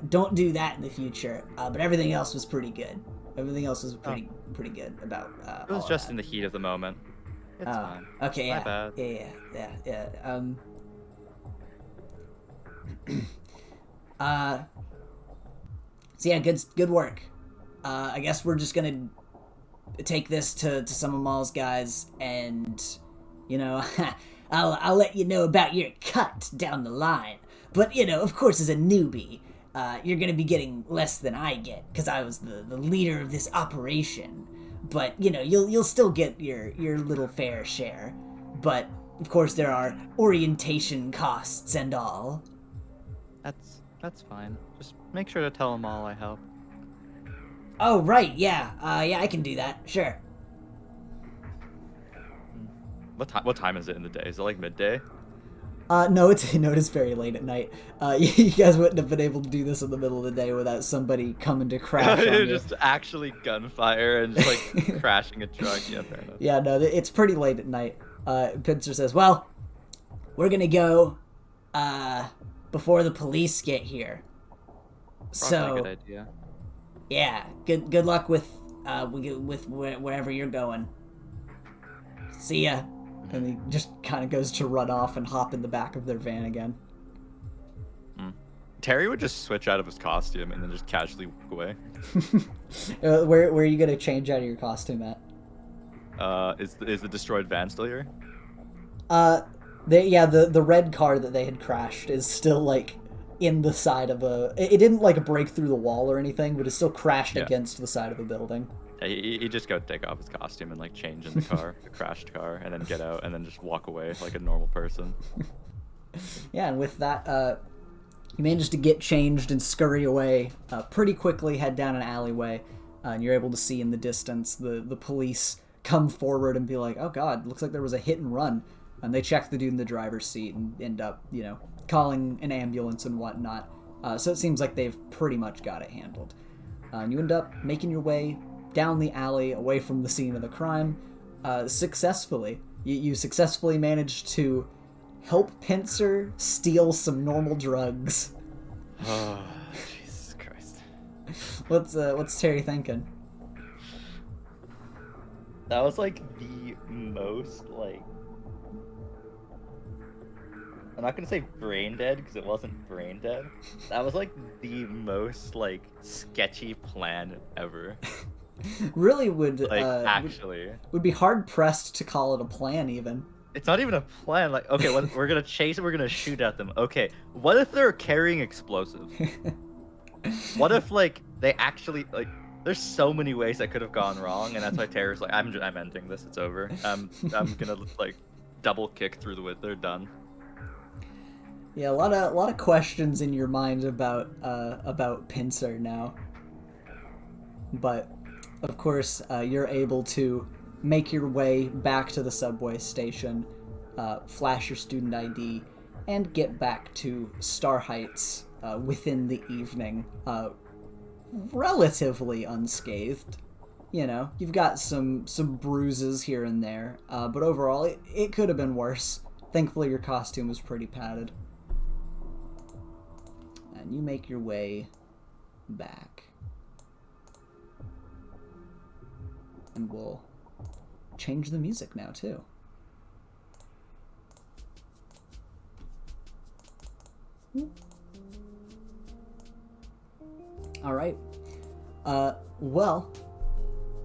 [SPEAKER 3] don't do that in the future. But everything else was pretty good. Everything else was pretty good about.
[SPEAKER 2] It was just in the heat of the moment. It's fine.
[SPEAKER 3] Okay.
[SPEAKER 2] My
[SPEAKER 3] Yeah.
[SPEAKER 2] bad.
[SPEAKER 3] Yeah. So yeah, good work. I guess we're just gonna take this to some of Maul's guys, and I'll let you know about your cut down the line. But of course, as a newbie, you're gonna be getting less than I get because I was the leader of this operation. But you'll still get your little fair share. But of course, there are orientation costs and all.
[SPEAKER 2] That's fine. Just make sure to tell them all I help.
[SPEAKER 3] Oh, right, yeah. I can do that, sure.
[SPEAKER 2] What time is it in the day? Is it like midday?
[SPEAKER 1] No, it's very late at night. You guys wouldn't have been able to do this in the middle of the day without somebody coming to crash on you.
[SPEAKER 2] Just actually gunfire and just like crashing a truck. Yeah, fair enough.
[SPEAKER 1] Yeah, no, it's pretty late at night. Pincer says,
[SPEAKER 3] well, we're gonna go before the police get here.
[SPEAKER 2] Probably a good idea.
[SPEAKER 3] Yeah, good luck with we go with wherever you're going. See ya.
[SPEAKER 1] And he just kind of goes to run off and hop in the back of their van again.
[SPEAKER 2] Terry would just switch out of his costume and then just casually walk away.
[SPEAKER 1] Where are you gonna change out of your costume at?
[SPEAKER 2] Is the destroyed van still here?
[SPEAKER 1] The red car that they had crashed is still like in the side of a. It didn't like break through the wall or anything, but it still crashed against the side of a building.
[SPEAKER 2] Yeah, he just go take off his costume and like change in the car, the crashed car, and then get out and then just walk away like a normal person.
[SPEAKER 1] Yeah, and with that, you manage to get changed and scurry away pretty quickly, head down an alleyway, and you're able to see in the distance the police come forward and be like, oh god, looks like there was a hit and run. And they check the dude in the driver's seat and end up, calling an ambulance and whatnot. So it seems like they've pretty much got it handled. And you end up making your way down the alley away from the scene of the crime successfully. You successfully managed to help Pincer steal some normal drugs.
[SPEAKER 2] Oh, Jesus Christ.
[SPEAKER 1] What's Terry thinking?
[SPEAKER 2] That was like the most I'm not gonna say brain dead because it wasn't brain dead. That was like the most sketchy plan ever.
[SPEAKER 1] Really would
[SPEAKER 2] actually
[SPEAKER 1] would be hard pressed to call it a plan even.
[SPEAKER 2] It's not even a plan. Okay, we're gonna chase and we're gonna shoot at them. Okay, what if they're carrying explosives? What if they actually there's so many ways that could have gone wrong, and that's why Terry's like, I'm ending this. It's over. I'm gonna double kick through the window. They're done.
[SPEAKER 1] Yeah, a lot of questions in your mind about Pincer now. But of course, you're able to make your way back to the subway station, flash your student ID, and get back to Star Heights within the evening, relatively unscathed. You've got some bruises here and there, but overall, it could have been worse. Thankfully, your costume was pretty padded. And you make your way back. And we'll change the music now, too. Alright. Well,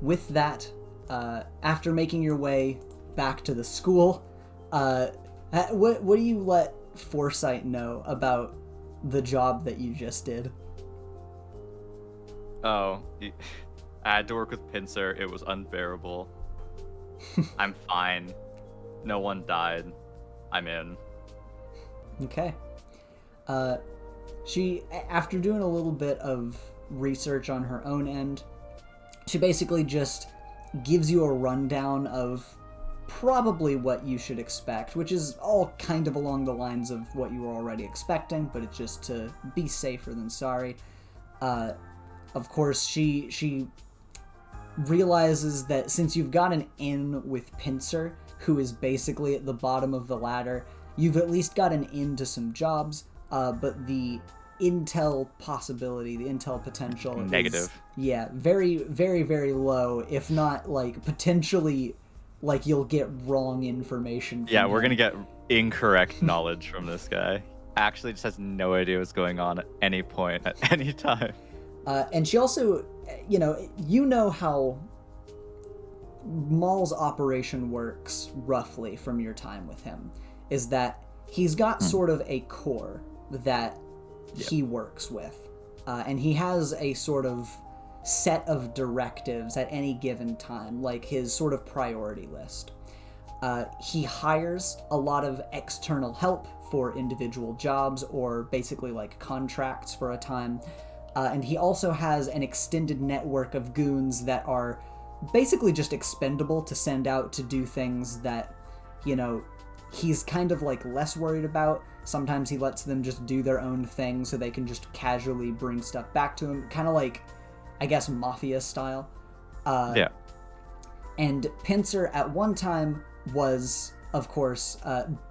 [SPEAKER 1] with that, after making your way back to the school, what do you let Foresight know about the job that you just did?
[SPEAKER 2] Oh, I had to work with Pincer. It was unbearable. I'm fine. No one died. I'm in.
[SPEAKER 1] Okay. She, after doing a little bit of research on her own end, she basically just gives you a rundown of probably what you should expect, which is all kind of along the lines of what you were already expecting, but it's just to be safer than sorry. Of course, she realizes that since you've got an in with Pincer, who is basically at the bottom of the ladder, you've at least got an in to some jobs, but the intel possibility, the intel potential
[SPEAKER 2] negative.
[SPEAKER 1] Is, very, very, very low, if not, potentially, you'll get wrong information from
[SPEAKER 2] we're
[SPEAKER 1] him.
[SPEAKER 2] gonna get incorrect knowledge from this guy. Actually just has no idea what's going on at any point, at any time.
[SPEAKER 1] And she also, how Maul's operation works roughly from your time with him, is that he's got sort of a core that he works with. And he has a sort of set of directives at any given time, like his sort of priority list. He hires a lot of external help for individual jobs or basically contracts for a time. And he also has an extended network of goons that are basically just expendable to send out to do things that, he's kind of less worried about. Sometimes he lets them just do their own thing so they can just casually bring stuff back to him. Kind of I guess, mafia style. And Pincer at one time was of course,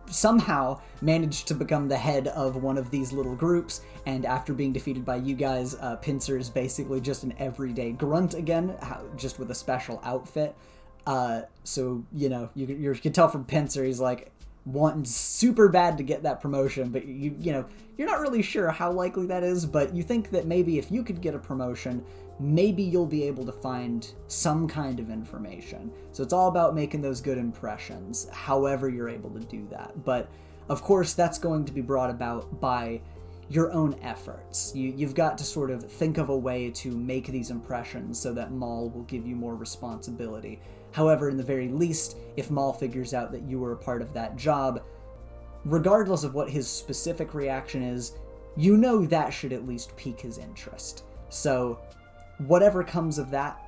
[SPEAKER 1] somehow managed to become the head of one of these little groups, and after being defeated by you guys, Pincer is basically just an everyday grunt again, just with a special outfit. So, you know, you can tell from Pincer, he's like wanting super bad to get that promotion, but you know, you're not really sure how likely that is, but you think that maybe if you could get a promotion, maybe you'll be able to find some kind of information. So it's all about making those good impressions, however you're able to do that. But of course, that's going to be brought about by your own efforts. You've got to sort of think of a way to make these impressions so that Maul will give you more responsibility. However, in the very least, if Maul figures out that you were a part of that job, regardless of what his specific reaction is, you know that should at least pique his interest. So whatever comes of that,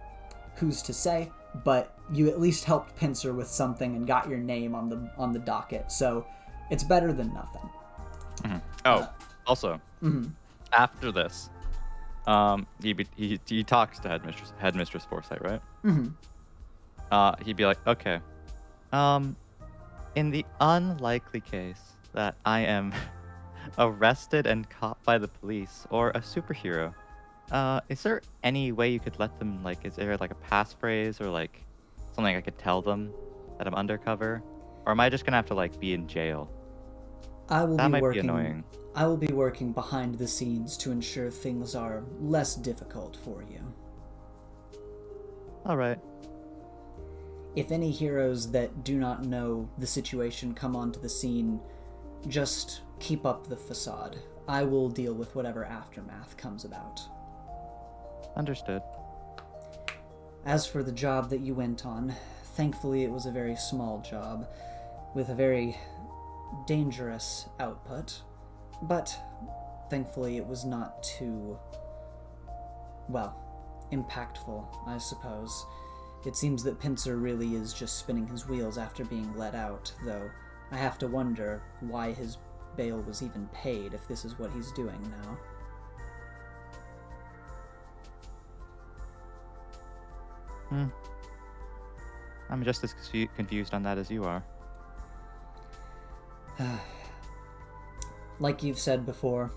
[SPEAKER 1] who's to say, but you at least helped Pincer with something and got your name on the docket, so it's better than nothing.
[SPEAKER 2] Mm-hmm. Oh, also, after this, he talks to Headmistress Foresight, right?
[SPEAKER 1] Mm-hmm.
[SPEAKER 2] He'd be like, okay, in the unlikely case that I am arrested and caught by the police or a superhero, is there any way you could let them, like, is there like a passphrase or like something I could tell them that I'm undercover? Or am I just gonna have to like be in jail? That might be annoying.
[SPEAKER 1] I will be working behind the scenes to ensure things are less difficult for you.
[SPEAKER 2] Alright.
[SPEAKER 1] If any heroes that do not know the situation come onto the scene, just keep up the facade. I will deal with whatever aftermath comes about.
[SPEAKER 2] Understood.
[SPEAKER 1] As for the job that you went on, thankfully it was a very small job, with a very dangerous output, but thankfully it was not too, well, impactful, I suppose. It seems that Pincer really is just spinning his wheels after being let out, though I have to wonder why his bail was even paid if this is what he's doing now.
[SPEAKER 2] I'm just as confused on that as you are.
[SPEAKER 1] Like you've said before,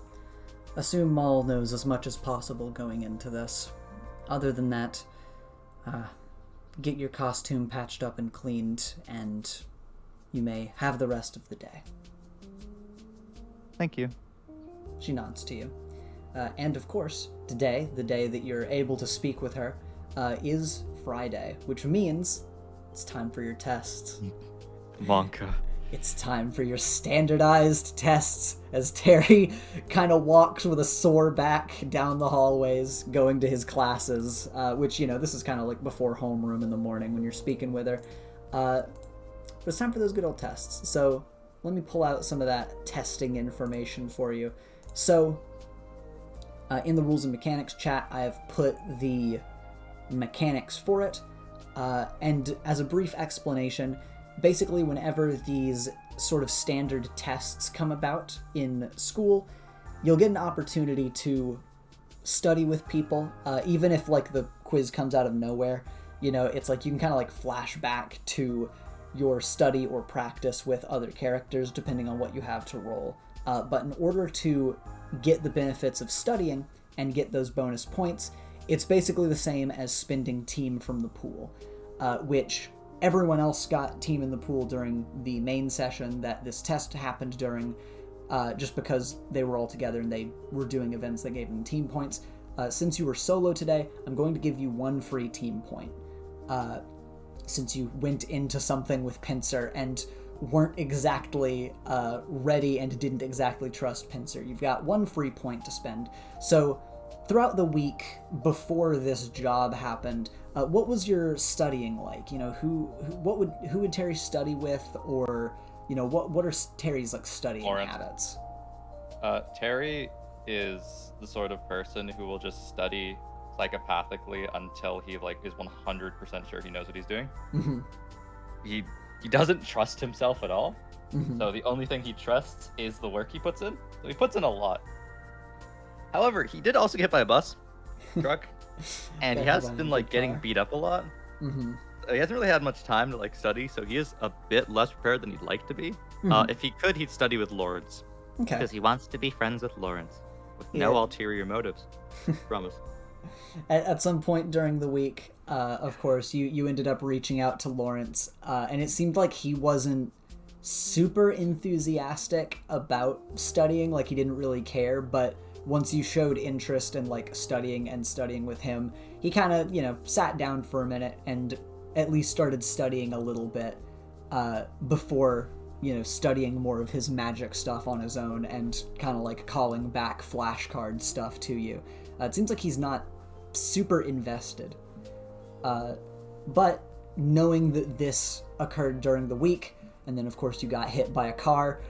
[SPEAKER 1] assume Maul knows as much as possible going into this. Other than that, get your costume patched up and cleaned, and you may have the rest of the day.
[SPEAKER 2] Thank you.
[SPEAKER 1] She nods to you. And of course, today, the day that you're able to speak with her, is Friday, which means it's time for your tests.
[SPEAKER 2] Monka.
[SPEAKER 1] It's time for your standardized tests as Terry kind of walks with a sore back down the hallways going to his classes, which, you know, this is kind of like before homeroom in the morning when you're speaking with her. But it's time for those good old tests. So let me pull out some of that testing information for you. So in the rules and mechanics chat, I have put the mechanics for it. And as a brief explanation, basically whenever these sort of standard tests come about in school, you'll get an opportunity to study with people, even if like the quiz comes out of nowhere. You know, it's like you can kind of like flash back to your study or practice with other characters depending on what you have to roll. But in order to get the benefits of studying and get those bonus points, it's basically the same as spending team from the pool, which everyone else got team in the pool during the main session that this test happened during, just because they were all together and they were doing events that gave them team points. Since you were solo today, I'm going to give you one free team point, since you went into something with Pincer and weren't exactly ready and didn't exactly trust Pincer. You've got one free point to spend. So throughout the week before this job happened, what was your studying like? You know, who would Terry study with, or you know, what are Terry's like studying habits?
[SPEAKER 4] Terry is the sort of person who will just study psychopathically until he like is 100% sure he knows what he's doing.
[SPEAKER 1] Mm-hmm.
[SPEAKER 4] He doesn't trust himself at all.
[SPEAKER 1] Mm-hmm.
[SPEAKER 4] So the only thing he trusts is the work he puts in. So he puts in a lot. However, he did also get hit by a bus truck, and he has been like getting beat up a lot.
[SPEAKER 1] Mm-hmm.
[SPEAKER 2] he hasn't really had much time to like study, so he is a bit less prepared than he'd like to be. If he could, he'd study with Lords.
[SPEAKER 1] Okay.
[SPEAKER 2] Because he wants to be friends with Lawrence. With
[SPEAKER 1] Yeah.
[SPEAKER 2] no ulterior motives. Promise.
[SPEAKER 1] At some point during the week, of course, you ended up reaching out to Lawrence, and it seemed like he wasn't super enthusiastic about studying, like he didn't really care, but once you showed interest in like studying with him, he kind of, sat down for a minute and at least started studying a little bit before, studying more of his magic stuff on his own and kind of like calling back flashcard stuff to you. It seems like he's not super invested. But knowing that this occurred during the week, and then of course you got hit by a car,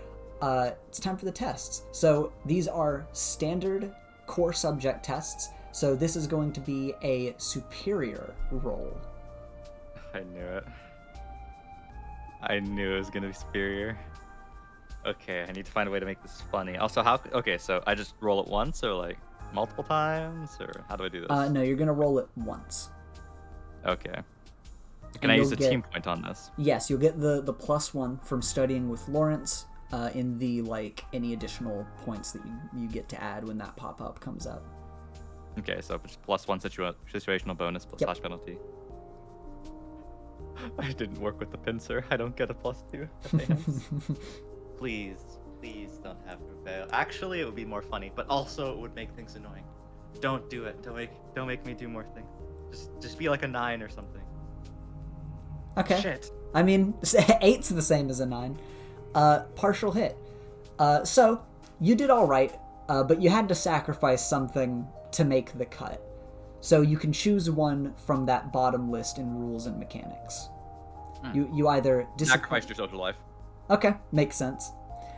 [SPEAKER 1] it's time for the tests. So these are standard core subject tests. So this is going to be a superior roll.
[SPEAKER 2] I knew it. I knew it was going to be superior. Okay, I need to find a way to make this funny. Also, okay, so I just roll it once or like multiple times, or how do I do this?
[SPEAKER 1] No, you're going to roll it once.
[SPEAKER 2] Okay. Can
[SPEAKER 1] And
[SPEAKER 2] I
[SPEAKER 1] you'll
[SPEAKER 2] use a
[SPEAKER 1] get-
[SPEAKER 2] team point on this?
[SPEAKER 1] Yes, you'll get the +1 from studying with Lawrence in the like any additional points that you get to add when that pop-up comes up.
[SPEAKER 2] Okay, so it's +1 situational bonus plus
[SPEAKER 1] Yep.
[SPEAKER 2] slash penalty. I didn't work with the pincer. I don't get a +2. Please don't have to fail. Actually, it would be more funny, but also it would make things annoying. Don't do it. Don't make me do more things. Just be like a 9 or something.
[SPEAKER 1] Okay.
[SPEAKER 2] Shit.
[SPEAKER 1] I mean, 8's the same as a 9. Partial hit. So, you did alright, but you had to sacrifice something to make the cut. So you can choose one from that bottom list in rules and mechanics. You either
[SPEAKER 2] Sacrifice your social life.
[SPEAKER 1] Okay, makes sense.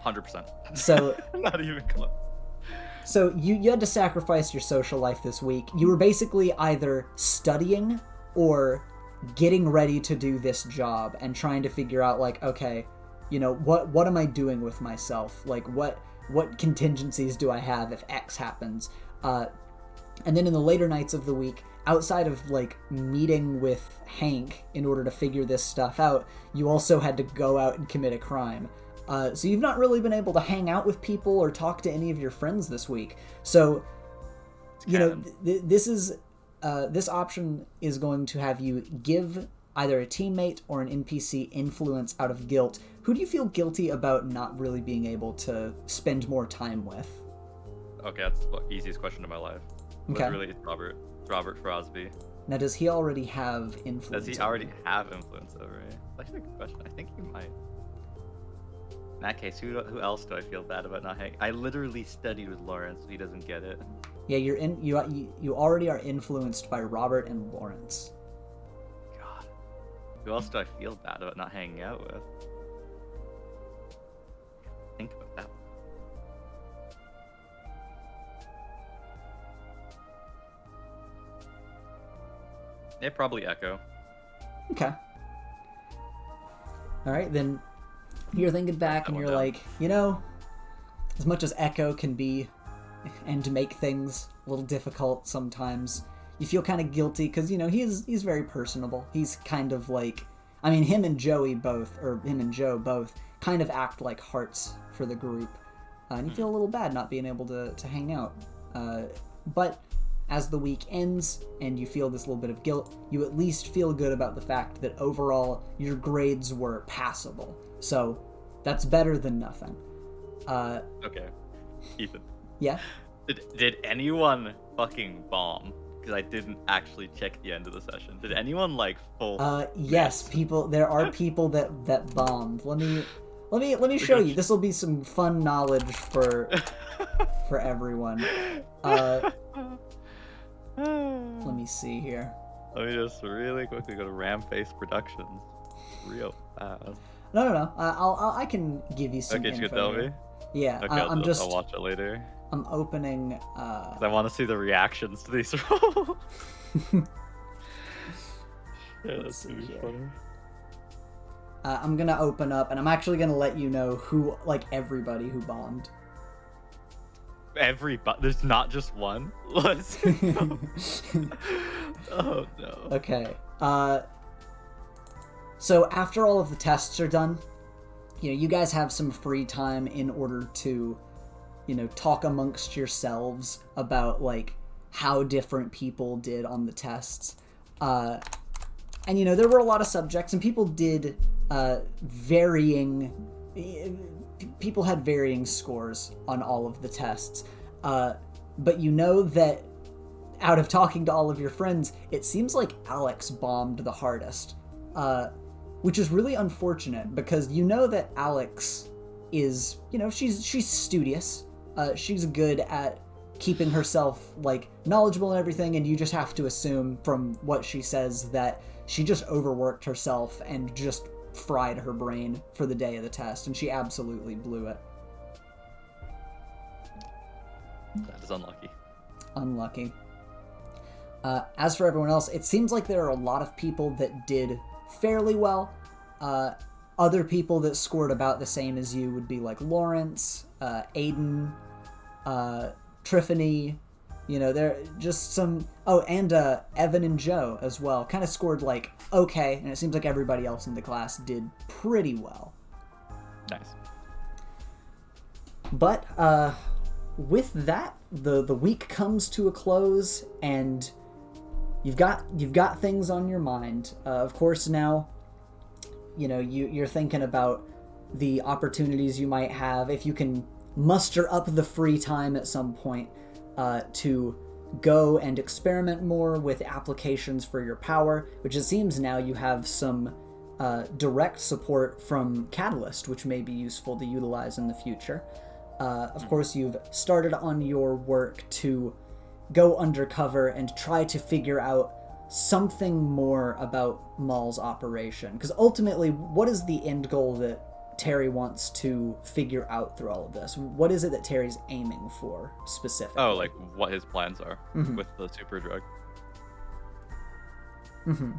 [SPEAKER 2] 100%.
[SPEAKER 1] So
[SPEAKER 2] Not even close.
[SPEAKER 1] So you had to sacrifice your social life this week. You were basically either studying or getting ready to do this job and trying to figure out like, okay, what am I doing with myself? Like what contingencies do I have if X happens? And then in the later nights of the week, outside of like meeting with Hank in order to figure this stuff out, you also had to go out and commit a crime. So you've not really been able to hang out with people or talk to any of your friends this week. So, this option is going to have you give either a teammate or an NPC influence out of guilt. Who do you feel guilty about not really being able to spend more time with?
[SPEAKER 2] Okay, that's the easiest question of my life.
[SPEAKER 1] Okay.
[SPEAKER 2] Literally, it's Robert Frosby.
[SPEAKER 1] Now, does he already have influence?
[SPEAKER 2] Does he already have influence over me? That's actually a good question. I think he might. In that case, who else do I feel bad about not hanging? I literally studied with Lawrence, so he doesn't get it.
[SPEAKER 1] Yeah, you already are influenced by Robert and Lawrence.
[SPEAKER 2] God. Who else do I feel bad about not hanging out with? Think about that. Yeah, probably Echo.
[SPEAKER 1] Okay. Alright, then you're thinking back and
[SPEAKER 2] That
[SPEAKER 1] you're
[SPEAKER 2] one
[SPEAKER 1] like, as much as Echo can be and make things a little difficult sometimes, you feel kind of guilty because, he's very personable. He's kind of like, him and Joe both kind of act like hearts for the group. And you feel a little bad not being able to hang out. But as the week ends and you feel this little bit of guilt, you at least feel good about the fact that overall your grades were passable. So that's better than nothing.
[SPEAKER 2] Okay. Ethan.
[SPEAKER 1] Yeah?
[SPEAKER 2] Did anyone fucking bomb? Because I didn't actually check the end of the session. Did anyone full?
[SPEAKER 1] Yes, there are people that bombed. Let me show you. This will be some fun knowledge for everyone. Let me see here.
[SPEAKER 2] Let me just really quickly go to Ramface Productions. Real fast.
[SPEAKER 1] No. I can give you some.
[SPEAKER 2] Okay,
[SPEAKER 1] info
[SPEAKER 2] you can tell
[SPEAKER 1] here.
[SPEAKER 2] me.
[SPEAKER 1] Yeah,
[SPEAKER 2] Okay,
[SPEAKER 1] I'll
[SPEAKER 2] watch it later.
[SPEAKER 1] I'm opening.
[SPEAKER 2] 'Cause I want to see the reactions to these rolls. Yeah,
[SPEAKER 1] Let's
[SPEAKER 2] that's
[SPEAKER 1] see
[SPEAKER 2] gonna be
[SPEAKER 1] here.
[SPEAKER 2] funny.
[SPEAKER 1] I'm gonna open up, and I'm actually gonna let you know who, everybody who bombed.
[SPEAKER 2] There's not just one. Let's. Oh no.
[SPEAKER 1] Okay. So after all of the tests are done, you guys have some free time in order to, talk amongst yourselves about, like, how different people did on the tests. And, there were a lot of subjects, and people did people had varying scores on all of the tests. But you know that out of talking to all of your friends, it seems like Alex bombed the hardest. Which is really unfortunate, because you know that Alex is, she's studious. She's good at keeping herself, like, knowledgeable and everything, and you just have to assume from what she says that she just overworked herself and just fried her brain for the day of the test, and she absolutely blew it.
[SPEAKER 2] That is unlucky.
[SPEAKER 1] Unlucky. As for everyone else, it seems like there are a lot of people that did fairly well. Other people that scored about the same as you would be like Lawrence, Aiden, Triffany, they're just some... Oh, and Evan and Joe as well. Kind of scored, like, okay, and it seems like everybody else in the class did pretty well.
[SPEAKER 2] Nice.
[SPEAKER 1] But, with that, the week comes to a close, and you've got things on your mind. Of course, now, you're thinking about the opportunities you might have, if you can muster up the free time at some point, to go and experiment more with applications for your power, which it seems now you have some direct support from Catalyst, which may be useful to utilize in the future. Of course, you've started on your work to go undercover and try to figure out something more about Maul's operation. Because ultimately, what is the end goal that Terry wants to figure out through all of this? What is it that Terry's aiming for specifically?
[SPEAKER 2] Oh, like what his plans are with the super drug.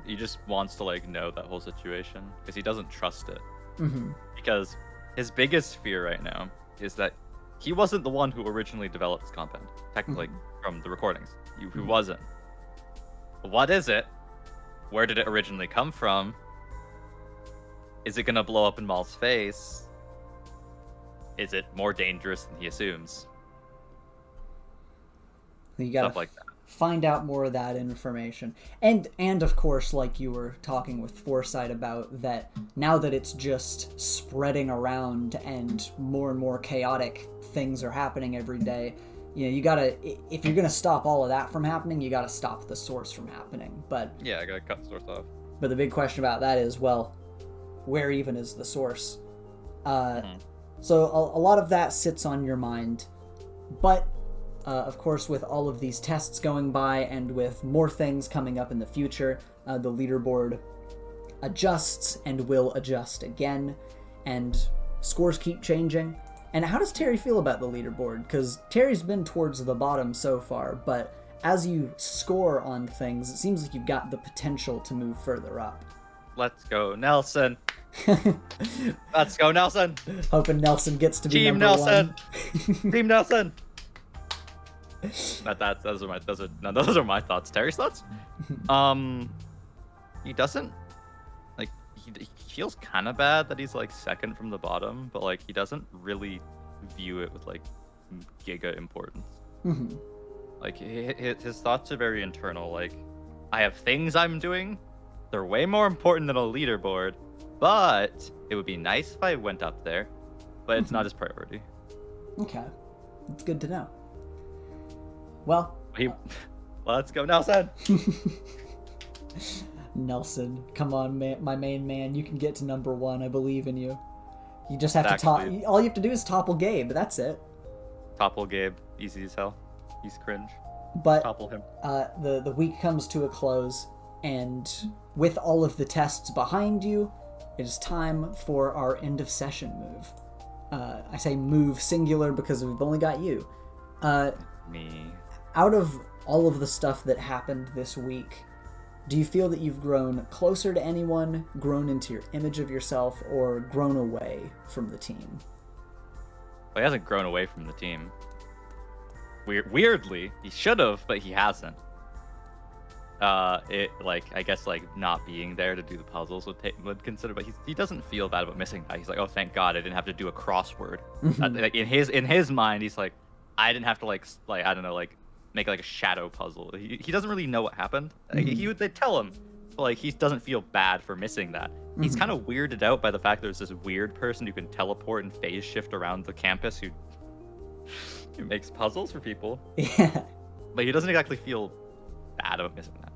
[SPEAKER 2] He just wants to, like, know that whole situation because he doesn't trust it. Because his biggest fear right now is that he wasn't the one who originally developed this compound, technically, from the recordings. He wasn't. What is it? Where did it originally come from? Is it gonna blow up in Maul's face? Is it more dangerous than he assumes?
[SPEAKER 1] You gotta
[SPEAKER 2] Stuff like that.
[SPEAKER 1] Find out more of that information. And of course, like you were talking with Foresight about, that now that it's just spreading around and more chaotic things are happening every day, you gotta, if you're gonna stop all of that from happening, you gotta stop the source from happening. But
[SPEAKER 2] Yeah, I gotta cut the source off.
[SPEAKER 1] But the big question about that is, well, where even is the source? So a lot of that sits on your mind. But, of course, with all of these tests going by and with more things coming up in the future, the leaderboard adjusts and will adjust again, and scores keep changing. And how does Terry feel about the leaderboard? Because Terry's been towards the bottom so far, but as you score on things, it seems like you've got the potential to move further up.
[SPEAKER 2] Let's go, Nelson. Let's go, Nelson.
[SPEAKER 1] Hoping Nelson gets to be
[SPEAKER 2] Team
[SPEAKER 1] number
[SPEAKER 2] Nelson.
[SPEAKER 1] one.
[SPEAKER 2] Team Nelson. Those are my thoughts. Terry's thoughts? He doesn't, like, he feels kind of bad that he's, like, second from the bottom, but, like, he doesn't really view it with, like, giga importance. Like, his thoughts are very internal. Like, I have things I'm doing. They're way more important than a leaderboard, but it would be nice if I went up there, but it's not his priority.
[SPEAKER 1] Okay. It's good to know. Well,
[SPEAKER 2] let's go, Nelson.
[SPEAKER 1] Nelson, come on, my main man. You can get to number one. I believe in you. You just have to all you have to do is topple Gabe. That's it.
[SPEAKER 2] Topple Gabe. Easy as hell. He's cringe.
[SPEAKER 1] But
[SPEAKER 2] topple him.
[SPEAKER 1] The week comes to a close, and with all of the tests behind you, it is time for our end of session move. I say move singular because we've only got you.
[SPEAKER 2] Me.
[SPEAKER 1] Out of all of the stuff that happened this week, do you feel that you've grown closer to anyone, grown into your image of yourself, or grown away from the team?
[SPEAKER 2] Well, he hasn't grown away from the team. Weirdly, he should have, but he hasn't. it like I guess like not being there to do the puzzles would consider, but he doesn't feel bad about missing that. He's like, oh, thank God I didn't have to do a crossword. Like in his mind, he's like, I didn't have to like I don't know, like make like a shadow puzzle. He doesn't really know what happened. Like, they'd tell him, but like he doesn't feel bad for missing that. He's kind of weirded out by the fact there's this weird person who can teleport and phase shift around the campus who makes puzzles for people.
[SPEAKER 1] Yeah.
[SPEAKER 2] But he doesn't exactly feel bad about missing that.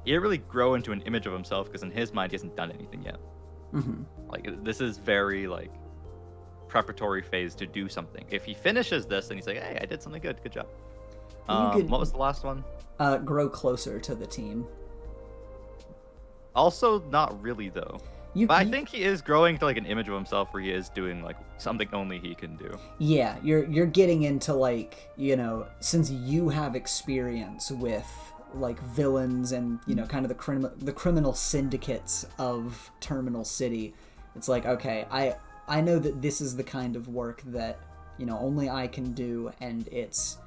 [SPEAKER 2] He didn't really grow into an image of himself because in his mind he hasn't done anything yet. Like this is very like preparatory phase to do something. If he finishes this, then he's like, hey, I did something good. Good job. What was the last one?
[SPEAKER 1] Grow closer to the team.
[SPEAKER 2] Also, not really though. But I think he is growing to like an image of himself where he is doing like something only he can do.
[SPEAKER 1] Yeah, you're getting into like, you know, since you have experience with like villains and, you know, kind of the criminal syndicates of Terminal City, it's like, okay, I know that this is the kind of work that, you know, only I can do, and it's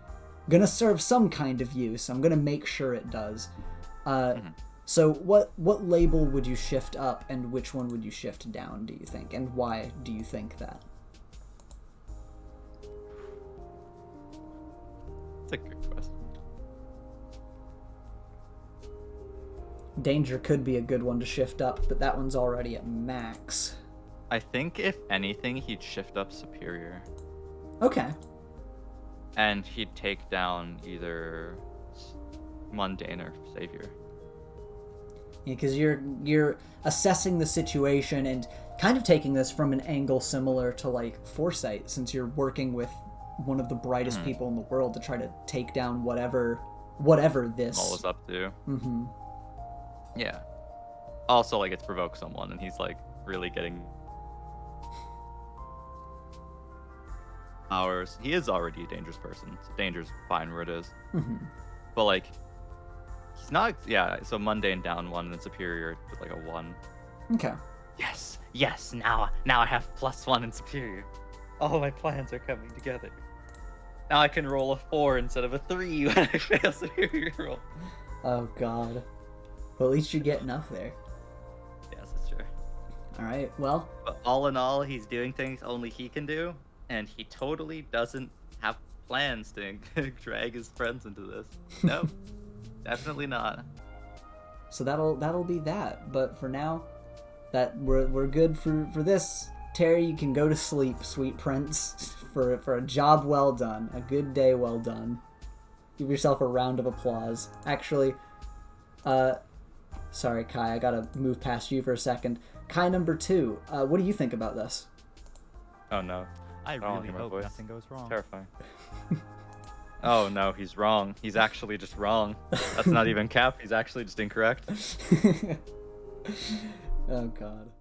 [SPEAKER 1] gonna serve some kind of use. I'm gonna make sure it does. So what label would you shift up, and which one would you shift down, do you think? And why do you think that?
[SPEAKER 2] That's a good question.
[SPEAKER 1] Danger could be a good one to shift up, but that one's already at max.
[SPEAKER 2] I think if anything, he'd shift up Superior.
[SPEAKER 1] Okay.
[SPEAKER 2] And he'd take down either Mundane or Savior.
[SPEAKER 1] Yeah, because you're assessing the situation and kind of taking this from an angle similar to like Foresight, since you're working with one of the brightest people in the world to try to take down whatever this
[SPEAKER 2] all was up to. Yeah. Also, like, it's provoke someone, and he's like really getting powers. He is already a dangerous person. So danger's fine where it is. But like, he's not. Yeah. So Mundane down 1, and then Superior with like a 1.
[SPEAKER 1] Okay.
[SPEAKER 2] Yes. Now I have +1 in Superior. All my plans are coming together. Now I can roll a 4 instead of a 3 when I fail Superior roll.
[SPEAKER 1] Oh God. Well, at least you get enough there.
[SPEAKER 2] Yes, that's true.
[SPEAKER 1] All right. Well.
[SPEAKER 2] But all in all, he's doing things only he can do, and he totally doesn't have plans to drag his friends into this. No, definitely not.
[SPEAKER 1] So that'll be that. But for now, that we're good for this. Terry, you can go to sleep, sweet prince, for a job well done, a good day well done. Give yourself a round of applause. Actually, sorry, Kai, I gotta move past you for a second. Kai number 2, what do you think about this?
[SPEAKER 2] Oh no.
[SPEAKER 5] I
[SPEAKER 2] don't
[SPEAKER 5] really
[SPEAKER 2] hear my
[SPEAKER 5] hope
[SPEAKER 2] voice.
[SPEAKER 5] nothing goes wrong.
[SPEAKER 2] Terrifying. Oh no, he's wrong. He's actually just wrong. That's not even cap. He's actually just incorrect.
[SPEAKER 1] Oh God.